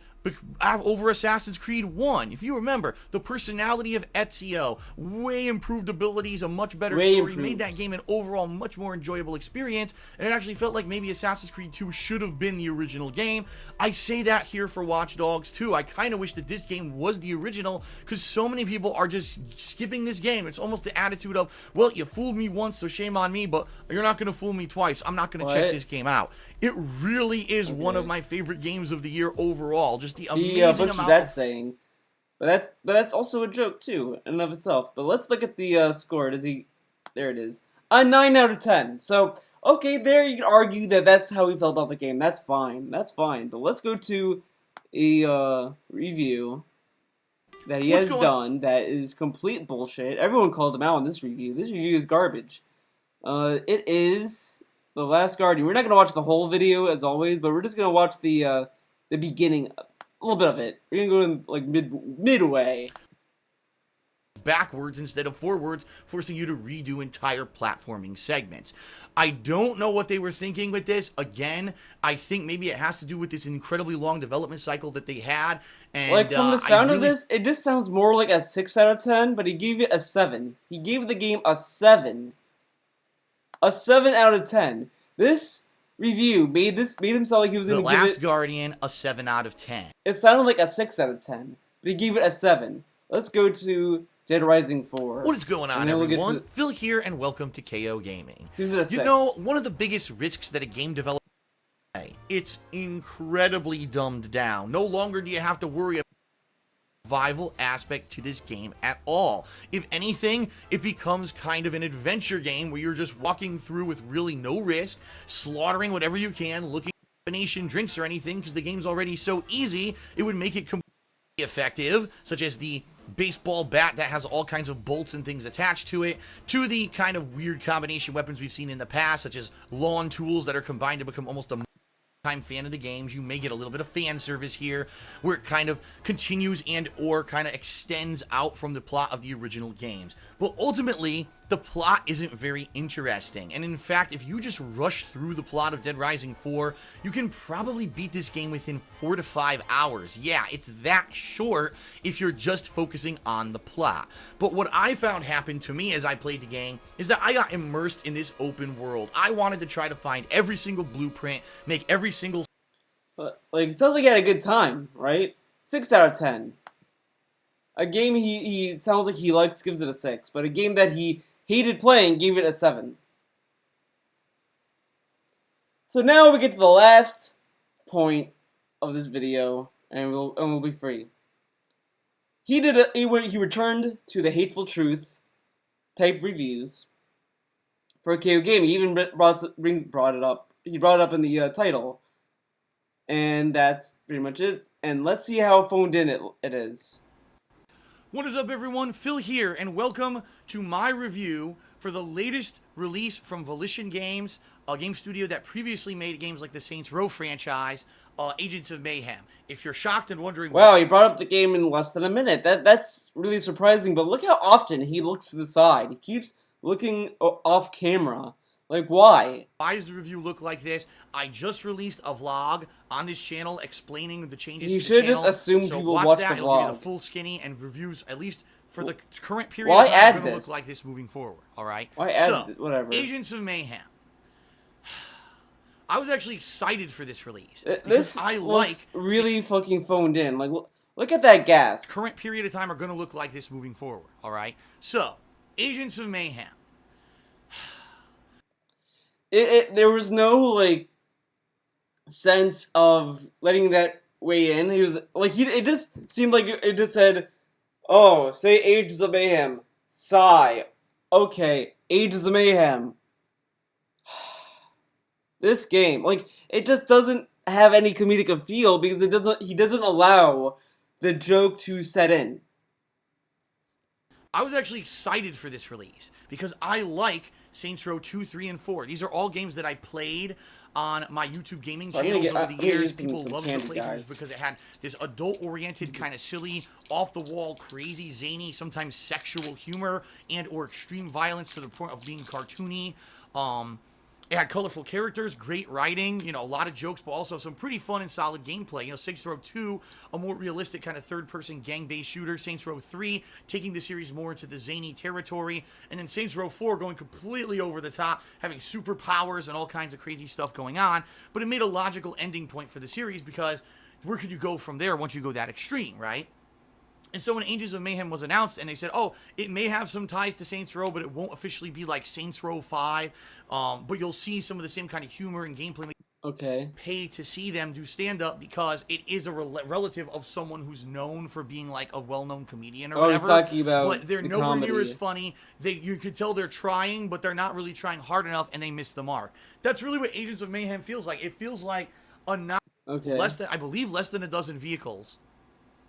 over Assassin's Creed 1. If you remember, the personality of Ezio, way improved abilities, a much better story, made that game an overall much more enjoyable experience, and it actually felt like maybe Assassin's Creed 2 should have been the original game. I say that here for Watch Dogs 2. I kind of wish that this game was the original, because so many people are just skipping this game. It's almost the attitude of, well, you fooled me once, so shame on me, but you're not going to fool me twice. I'm not going to check this game out. It really is one of my favorite games of the year overall. Just the amazing amount that's saying. But that's also a joke, too, in and of itself. But let's look at the score. There it is. A 9 out of 10. So, okay, there you can argue that that's how we felt about the game. That's fine. That's fine. But let's go to a review that he has done that is complete bullshit. Everyone called him out on this review. This review is garbage. It is The Last Guardian. We're not going to watch the whole video, as always, but we're just going to watch the beginning, a little bit of it. We're going to go in, like, midway. Backwards instead of forwards, forcing you to redo entire platforming segments. I don't know what they were thinking with this. Again, I think maybe it has to do with this incredibly long development cycle that they had. And like, from the sound of this, it just sounds more like a 6 out of 10, but he gave it a 7. He gave the game a 7. A 7 out of 10. This review made him sound like he was going to give it... The Last Guardian, a 7 out of 10. It sounded like a 6 out of 10, but he gave it a 7. Let's go to Dead Rising 4. What is going on, everyone? Phil here, and welcome to KO Gaming. Gives it a 6. You know, one of the biggest risks that a game developer has, it's incredibly dumbed down. No longer do you have to worry about the survival aspect to this game at all. If anything, it becomes kind of an adventure game where you're just walking through with really no risk, slaughtering whatever you can, looking at combination drinks or anything, because the game's already so easy, it would make it completely effective, such as the baseball bat that has all kinds of bolts and things attached to it, to the kind of weird combination weapons we've seen in the past, such as lawn tools that are combined to become almost a fan of the games. You may get a little bit of fan service here, where it kind of continues and or kind of extends out from the plot of the original games. But ultimately, the plot isn't very interesting. And in fact, if you just rush through the plot of Dead Rising 4, you can probably beat this game within 4 to 5 hours. Yeah, it's that short if you're just focusing on the plot. But what I found happened to me as I played the game is that I got immersed in this open world. I wanted to try to find every single blueprint, make every single... Like, it sounds like he had a good time, right? 6 out of 10. A game he sounds like he likes gives it a 6, but a game that he hated playing gave it a 7. So now we get to the last point of this video, and we'll be free. He returned to the Hateful Truth type reviews for KO Gaming. He even brought it up. He brought it up in the title, and that's pretty much it. And let's see how phoned in it is. What is up, everyone? Phil here, and welcome to my review for the latest release from Volition Games, a game studio that previously made games like the Saints Row franchise, Agents of Mayhem. If you're shocked and wondering... Wow, he brought up the game in less than a minute. That's really surprising, but look how often he looks to the side. He keeps looking off camera. Like, why? Why does the review look like this? I just released a vlog on this channel explaining the changes to the channel. You should just assume people watch the vlog. It'll give you the full skinny and reviews, at least for the current period. Why add this? Going to look like this moving forward, all right? Why add whatever? Agents of Mayhem. I was actually excited for this release. This looks really fucking phoned in. Like, look at that gas. Current period of time are going to look like this moving forward, all right? So, Agents of Mayhem. There was no, like, sense of letting that weigh in. He was, like, it just seemed like it just said, oh, say Agents of Mayhem. Sigh. Okay, Agents of Mayhem. This game, like, it just doesn't have any comedic feel because he doesn't allow the joke to set in. I was actually excited for this release because I like Saints Row 2, 3, and 4. These are all games that I played on my YouTube gaming channels over the years. People loved to play these because it had this adult-oriented, kind of silly, off-the-wall, crazy, zany, sometimes sexual humor and or extreme violence to the point of being cartoony. It had colorful characters, great writing, you know, a lot of jokes, but also some pretty fun and solid gameplay. You know, Saints Row 2, a more realistic kind of third-person gang-based shooter. Saints Row 3, taking the series more into the zany territory. And then Saints Row 4 going completely over the top, having superpowers and all kinds of crazy stuff going on. But it made a logical ending point for the series because where could you go from there once you go that extreme, right? And so when Agents of Mayhem was announced, and they said, oh, it may have some ties to Saints Row, but it won't officially be like Saints Row 5, but you'll see some of the same kind of humor and gameplay. Okay. Pay to see them do stand-up because it is a relative of someone who's known for being like a well-known comedian or whatever. You're talking about but they're the nowhere comedy. near as funny. You could tell they're trying, but they're not really trying hard enough, and they miss the mark. That's really what Agents of Mayhem feels like. It feels like I believe less than a dozen vehicles.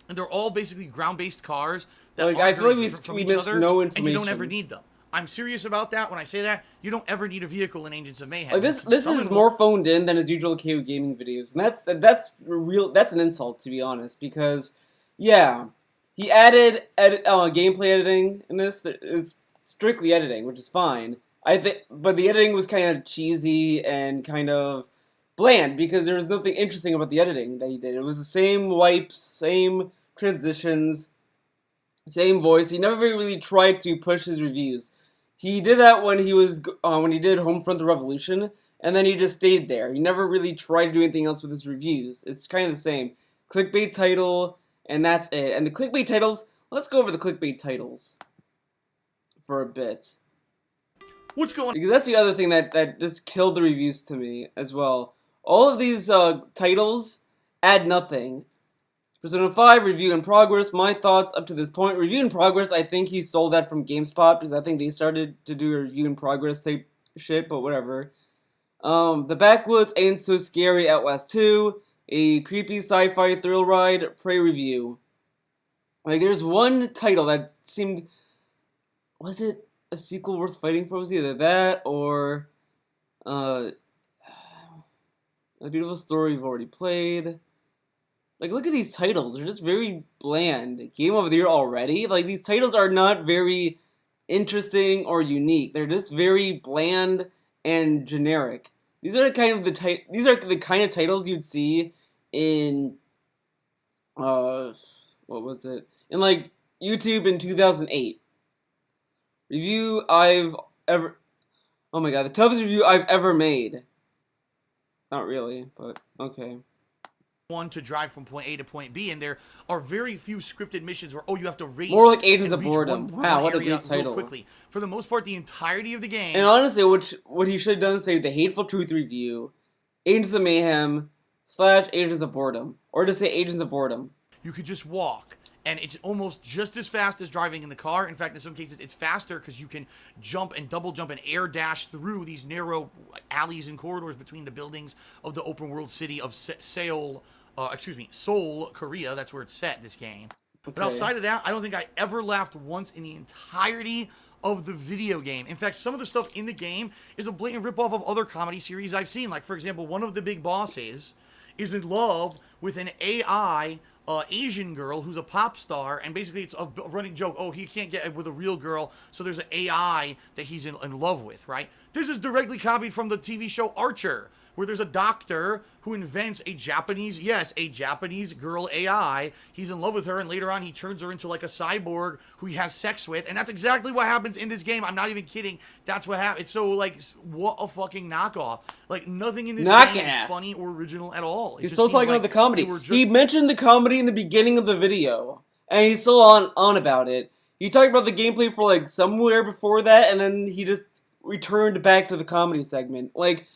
And they're all basically ground-based cars that like, are I feel like we missed other, no information. and you don't ever need them. I'm serious about that when I say that. You don't ever need a vehicle in Agents of Mayhem. Like this is more phoned in than his usual KO gaming videos, and that's an insult, to be honest. Because yeah, he added gameplay editing in this. It's strictly editing, which is fine. But the editing was kind of cheesy and kind of bland because there was nothing interesting about the editing that he did. It was the same wipes, same transitions, same voice. He never really tried to push his reviews. He did that when he did Homefront: The Revolution, and then he just stayed there. He never really tried to do anything else with his reviews. It's kind of the same. Clickbait title, and that's it. And the clickbait titles, let's go over the clickbait titles for a bit. What's going on? Because that's the other thing that just killed the reviews to me as well. All of these titles add nothing. Persona 5, review in progress. My thoughts up to this point. Review in progress, I think he stole that from GameSpot because I think they started to do a review in progress type shit, but whatever. The Backwoods Ain't So Scary Outlast 2. A creepy sci-fi thrill ride. Prey review. Like, there's one title that seemed... Was it a sequel worth fighting for? It was either that or... A Beautiful Story you've already played. Like, look at these titles. They're just very bland. Game of the Year already? Like, these titles are not very interesting or unique. They're just very bland and generic. These are the kind of titles you'd see in what was it? In like YouTube in 2008. Oh my god, the toughest review I've ever made. Not really, but okay. One to drive from point A to point B, and there are very few scripted missions where you have to race. More like Agents of Boredom. Wow, what a great title! Quickly, for the most part, the entirety of the game. And honestly, what he should have done is say the Hateful Truth review, Agents of Mayhem / Agents of Boredom, or just say Agents of Boredom. You could just walk. And it's almost just as fast as driving in the car. In fact, in some cases, it's faster because you can jump and double jump and air dash through these narrow alleys and corridors between the buildings of the open world city of Seoul, Korea. That's where it's set, this game. Okay. But outside of that, I don't think I ever laughed once in the entirety of the video game. In fact, some of the stuff in the game is a blatant ripoff of other comedy series I've seen. Like, for example, one of the big bosses is in love with an AI Asian girl who's a pop star, and basically it's a running joke. Oh, he can't get with a real girl, so there's an AI that he's in love with, right? This is directly copied from the TV show Archer, where there's a doctor who invents a Japanese girl AI. He's in love with her, and later on he turns her into like a cyborg who he has sex with, and that's exactly what happens in this game. I'm not even kidding. That's what happens. It's so, like, what a fucking knockoff. Like, nothing in this game is funny or original at all. He's still talking about the comedy. He mentioned the comedy in the beginning of the video, and he's still on about it. He talked about the gameplay for, like, somewhere before that, and then he just returned back to the comedy segment. Like,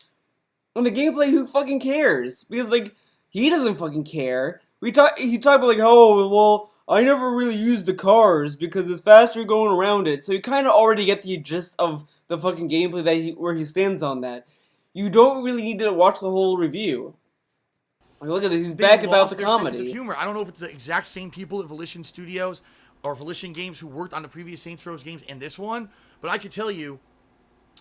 on the gameplay, who fucking cares? Because, like, he doesn't fucking care. He talked about, like, oh, well, I never really used the cars because it's faster going around it. So you kind of already get the gist of the fucking gameplay where he stands on that. You don't really need to watch the whole review. Like, look at this. He's back about the comedy. Sense of humor. I don't know if it's the exact same people at Volition Studios or Volition Games who worked on the previous Saints Row games and this one, but I could tell you,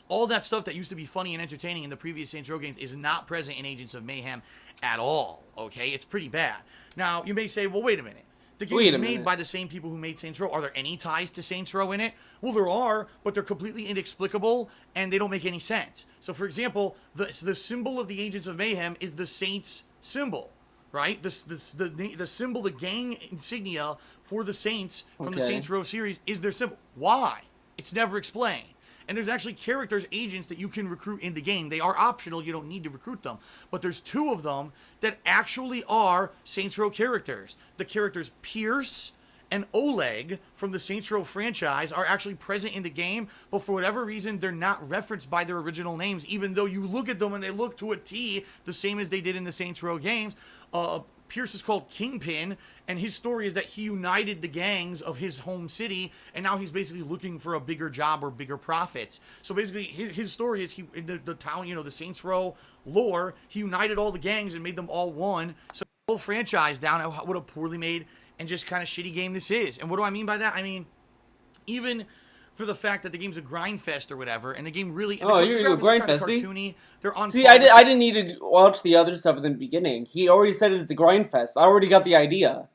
all that stuff that used to be funny and entertaining in the previous Saints Row games is not present in Agents of Mayhem at all, okay? It's pretty bad. Now, you may say, well, wait a minute. The game is made by the same people who made Saints Row. Are there any ties to Saints Row in it? Well, there are, but they're completely inexplicable, and they don't make any sense. So, for example, the symbol of the Agents of Mayhem is the Saints symbol, right? The symbol, the gang insignia for the Saints from the Saints Row series is their symbol. Why? It's never explained. And there's actually characters, agents that you can recruit in the game. They are optional. You don't need to recruit them. But there's 2 of them that actually are Saints Row characters. The characters Pierce and Oleg from the Saints Row franchise are actually present in the game, but for whatever reason, they're not referenced by their original names, even though you look at them and they look to a T the same as they did in the Saints Row games. Pierce is called Kingpin, and his story is that he united the gangs of his home city, and now he's basically looking for a bigger job or bigger profits. So basically, his story is in the town, the Saints Row lore, he united all the gangs and made them all one. So the whole franchise down at what a poorly made and just kind of shitty game this is. And what do I mean by that? I mean, even for the fact that the game's a grind fest or whatever, and the game really... Oh, you're a grind fest, cartoony. They're on. See, I didn't need to watch the other stuff in the beginning. He already said it's the grind fest. I already got the idea.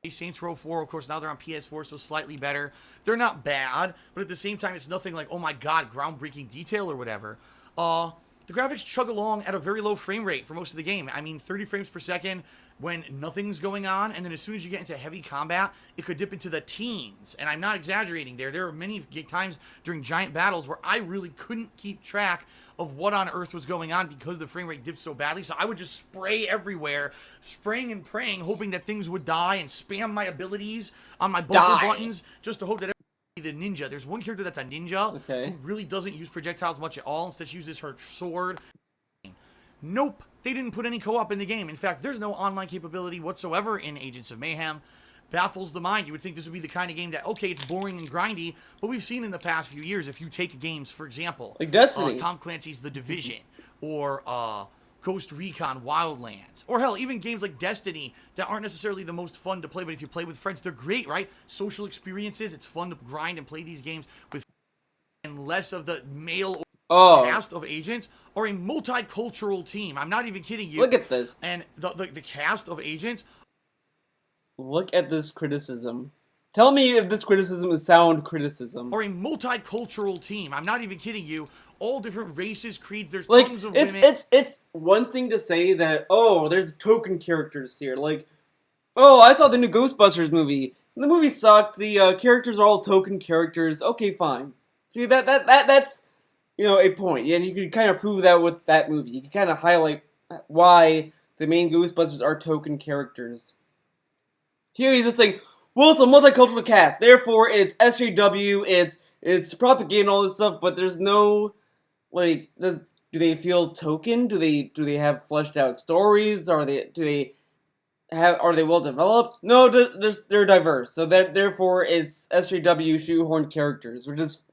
Saints Row 4, of course, now they're on PS4, so slightly better. They're not bad, but at the same time, it's nothing like, oh my god, groundbreaking detail or whatever. The graphics chug along at a very low frame rate for most of the game. I mean, 30 frames per second when nothing's going on, and then as soon as you get into heavy combat, it could dip into the teens. And I'm not exaggerating there. There are many times during giant battles where I really couldn't keep track of what on earth was going on because the frame rate dipped so badly. So I would just spray everywhere, spraying and praying, hoping that things would die, and spam my abilities on my bumper buttons just to hope that the ninja. There's one character that's a ninja who really doesn't use projectiles much at all. Instead, she uses her sword. Nope, they didn't put any co-op in the game. In fact, there's no online capability whatsoever in Agents of Mayhem. Baffles the mind. You would think this would be the kind of game that, okay, it's boring and grindy, but we've seen in the past few years, if you take games, for example, like Destiny, Tom Clancy's The Division, or Ghost Recon Wildlands, or hell, even games like Destiny that aren't necessarily the most fun to play, but if you play with friends, they're great, right? Social experiences, it's fun to grind and play these games with and less of the male cast of agents, or a multicultural team. I'm not even kidding you. Look at this. And the cast of agents. Look at this criticism. Tell me if this criticism is sound criticism. Or a multicultural team. I'm not even kidding you. All different races, creeds, there's tons of women. It's one thing to say that, oh, there's token characters here. Like, oh, I saw the new Ghostbusters movie. The movie sucked. The characters are all token characters. Okay, fine. See, that's, a point. And you can kind of prove that with that movie. You can kind of highlight why the main Ghostbusters are token characters. Here he's just saying, well, it's a multicultural cast, therefore it's SJW, it's propaganda and all this stuff, but there's no, like, do they feel token? Do they have fleshed out stories? Are they well developed? No, they're diverse, so therefore it's SJW shoehorned characters, which is,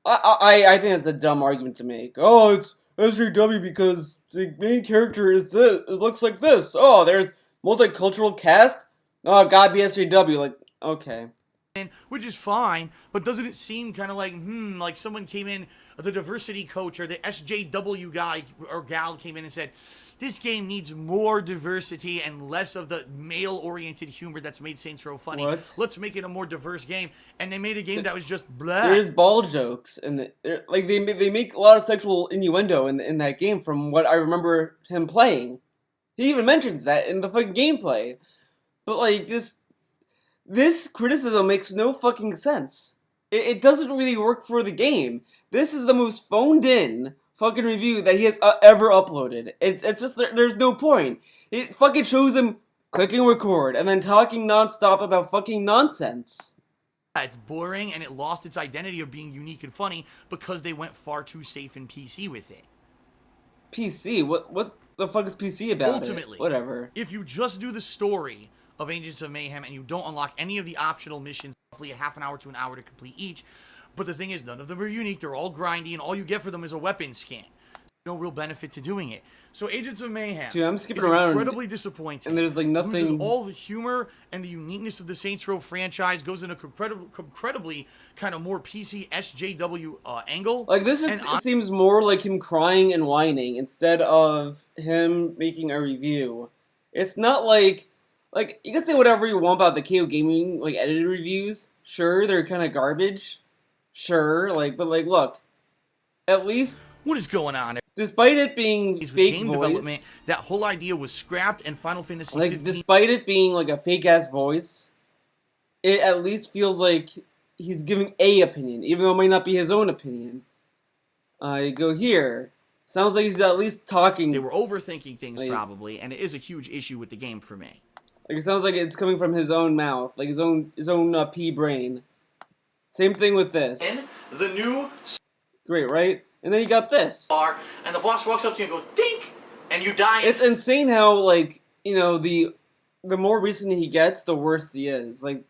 I think it's a dumb argument to make. Oh, it's SJW because the main character is this, it looks like this. Oh, there's multicultural cast? Oh, God, be SJW, like, okay. Which is fine, but doesn't it seem kind of like, like someone came in, the diversity coach or the SJW guy or gal came in and said, this game needs more diversity and less of the male-oriented humor that's made Saints Row funny. What? Let's make it a more diverse game. And they made a game that was just blah. There's ball jokes, and they make a lot of sexual innuendo in that game from what I remember him playing. He even mentions that in the fucking gameplay. But, like, this criticism makes no fucking sense. It doesn't really work for the game. This is the most phoned-in fucking review that he has ever uploaded. It's just, there's no point. It fucking shows him clicking record and then talking nonstop about fucking nonsense. It's boring, and it lost its identity of being unique and funny because they went far too safe in PC with it. PC? What the fuck is PC about? Ultimately, whatever. If you just do the story of Agents of Mayhem and you don't unlock any of the optional missions, roughly a half an hour to an hour to complete each, but the thing is, none of them are unique, they're all grindy, and all you get for them is a weapon skin. No real benefit to doing it. So Agents of Mayhem, dude, I'm skipping around, incredibly disappointing. And there's like nothing. Loses all the humor and the uniqueness of the Saints Row franchise, goes in a incredibly kind of more PC SJW angle. Like, this seems more like him crying and whining instead of him making a review. It's not like, like, you can say whatever you want about the KO Gaming, like, edited reviews. Sure, they're kind of garbage. Sure, like, but, like, look. At least... What is going on? Despite it being fake game voice... development, that whole idea was scrapped, and Final Fantasy like, 15... despite it being, like, a fake-ass voice, it at least feels like he's giving a opinion, even though it might not be his own opinion. You go here. Sounds like he's at least talking... They were overthinking things, like, probably, and it is a huge issue with the game for me. Like, it sounds like it's coming from his own mouth, like his own pea brain. Same thing with this. In the new... Great, right? And then you got this. Bar, and the boss walks up to you and goes, dink! And you die. It's insane how, like, you know, the more recent he gets, the worse he is. Like,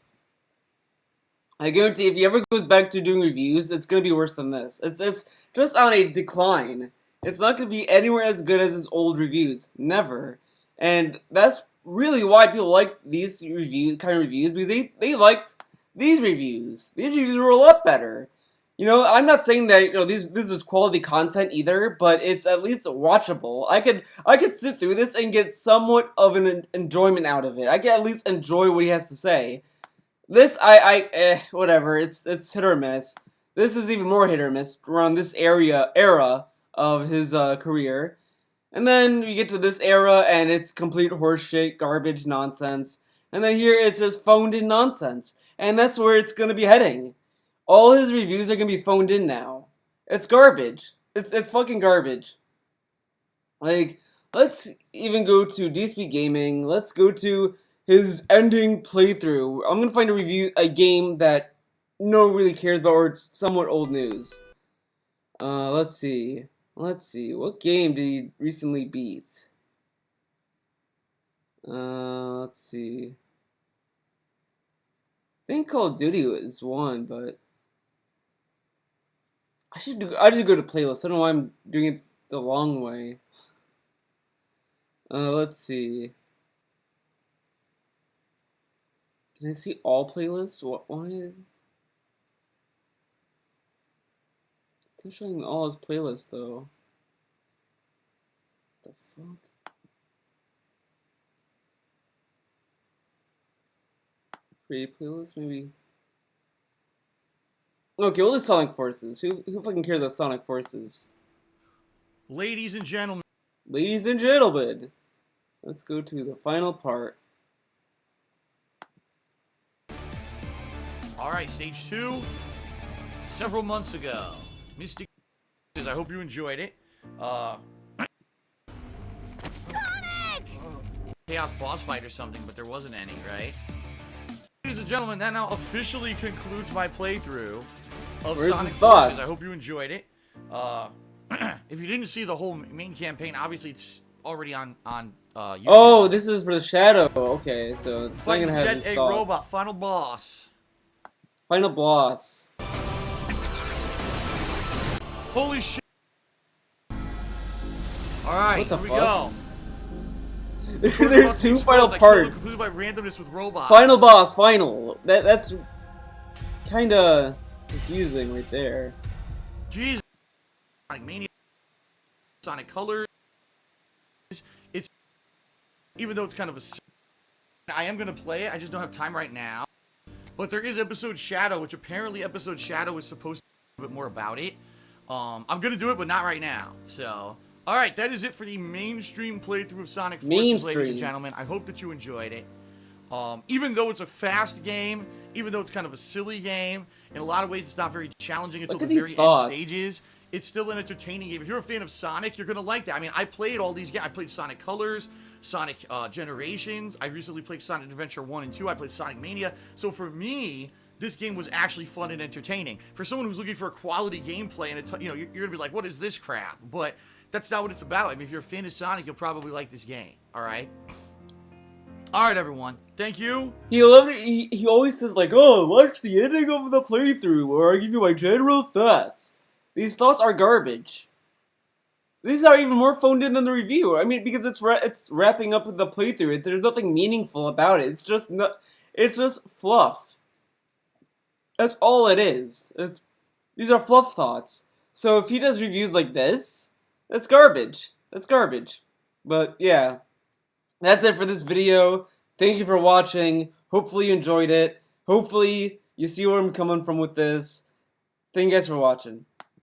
I guarantee if he ever goes back to doing reviews, it's gonna be worse than this. It's just on a decline. It's not gonna be anywhere as good as his old reviews. Never. And that's really why people like these kind of reviews, because they liked these reviews. These reviews were a lot better. You know, I'm not saying that, you know, this is quality content either, but it's at least watchable. I could sit through this and get somewhat of an enjoyment out of it. I can at least enjoy what he has to say. This, whatever. It's hit or miss. This is even more hit or miss around this era of his career. And then you get to this era and it's complete horseshit, garbage, nonsense. And then here it's just phoned in nonsense. And that's where it's gonna be heading. All his reviews are gonna be phoned in now. It's garbage. It's fucking garbage. Like, let's even go to DSP Gaming. Let's go to his ending playthrough. I'm gonna find a game that no one really cares about, or it's somewhat old news. Let's see. What game did he recently beat? Let's see. I think Call of Duty was one, but I should go to playlist. I don't know why I'm doing it the long way. Let's see. Can I see all playlists? Why is it's not showing all his playlists though? What the fuck? Create playlist, maybe. Okay, well, it's Sonic Forces. Who fucking cares about Sonic Forces? Ladies and gentlemen. Ladies and gentlemen. Let's go to the final part. Alright, stage 2. Several months ago. Mystic, I hope you enjoyed it. Sonic! Chaos boss fight or something, but there wasn't any, right? Ladies and gentlemen, that now officially concludes my playthrough of Sonic Forces. I hope you enjoyed it. If you didn't see the whole main campaign, obviously it's already on YouTube. Oh, this is for the Shadow. Okay, so it's not gonna have his Jet Egg thoughts. Robot, final boss. Final boss. Holy shit! Alright, here we go. There's two final parts. Completely by randomness with robots. Final boss, final. That's kind of confusing right there. Jesus. Sonic Mania, Sonic Colors. It's even though it's kind of a. I am gonna play it. I just don't have time right now. But there is Episode Shadow, which apparently Episode Shadow is supposed to know a bit more about it. I'm gonna do it, but not right now. So, all right, that is it for the mainstream playthrough of Sonic Forces, ladies and gentlemen. I hope that you enjoyed it. Even though it's a fast game, even though it's kind of a silly game, in a lot of ways it's not very challenging until the very end stages. It's still an entertaining game. If you're a fan of Sonic, you're gonna like that. I mean, I played all these games. I played Sonic Colors, Sonic Generations. I recently played Sonic Adventure 1 and 2. I played Sonic Mania. So for me, this game was actually fun and entertaining. For someone who's looking for a quality gameplay, and you're gonna be like, what is this crap? But that's not what it's about. I mean, if you're a fan of Sonic, you'll probably like this game. All right. All right, everyone. Thank you. He loved it. He always says like, "Oh, watch the ending of the playthrough, or I give you my general thoughts." These thoughts are garbage. These are even more phoned in than the review. I mean, because it's wrapping up the playthrough. There's nothing meaningful about it. It's just fluff. That's all it is. These are fluff thoughts. So if he does reviews like this, that's garbage. That's garbage. But yeah, that's it for this video. Thank you for watching. Hopefully you enjoyed it. Hopefully you see where I'm coming from with this. Thank you guys for watching.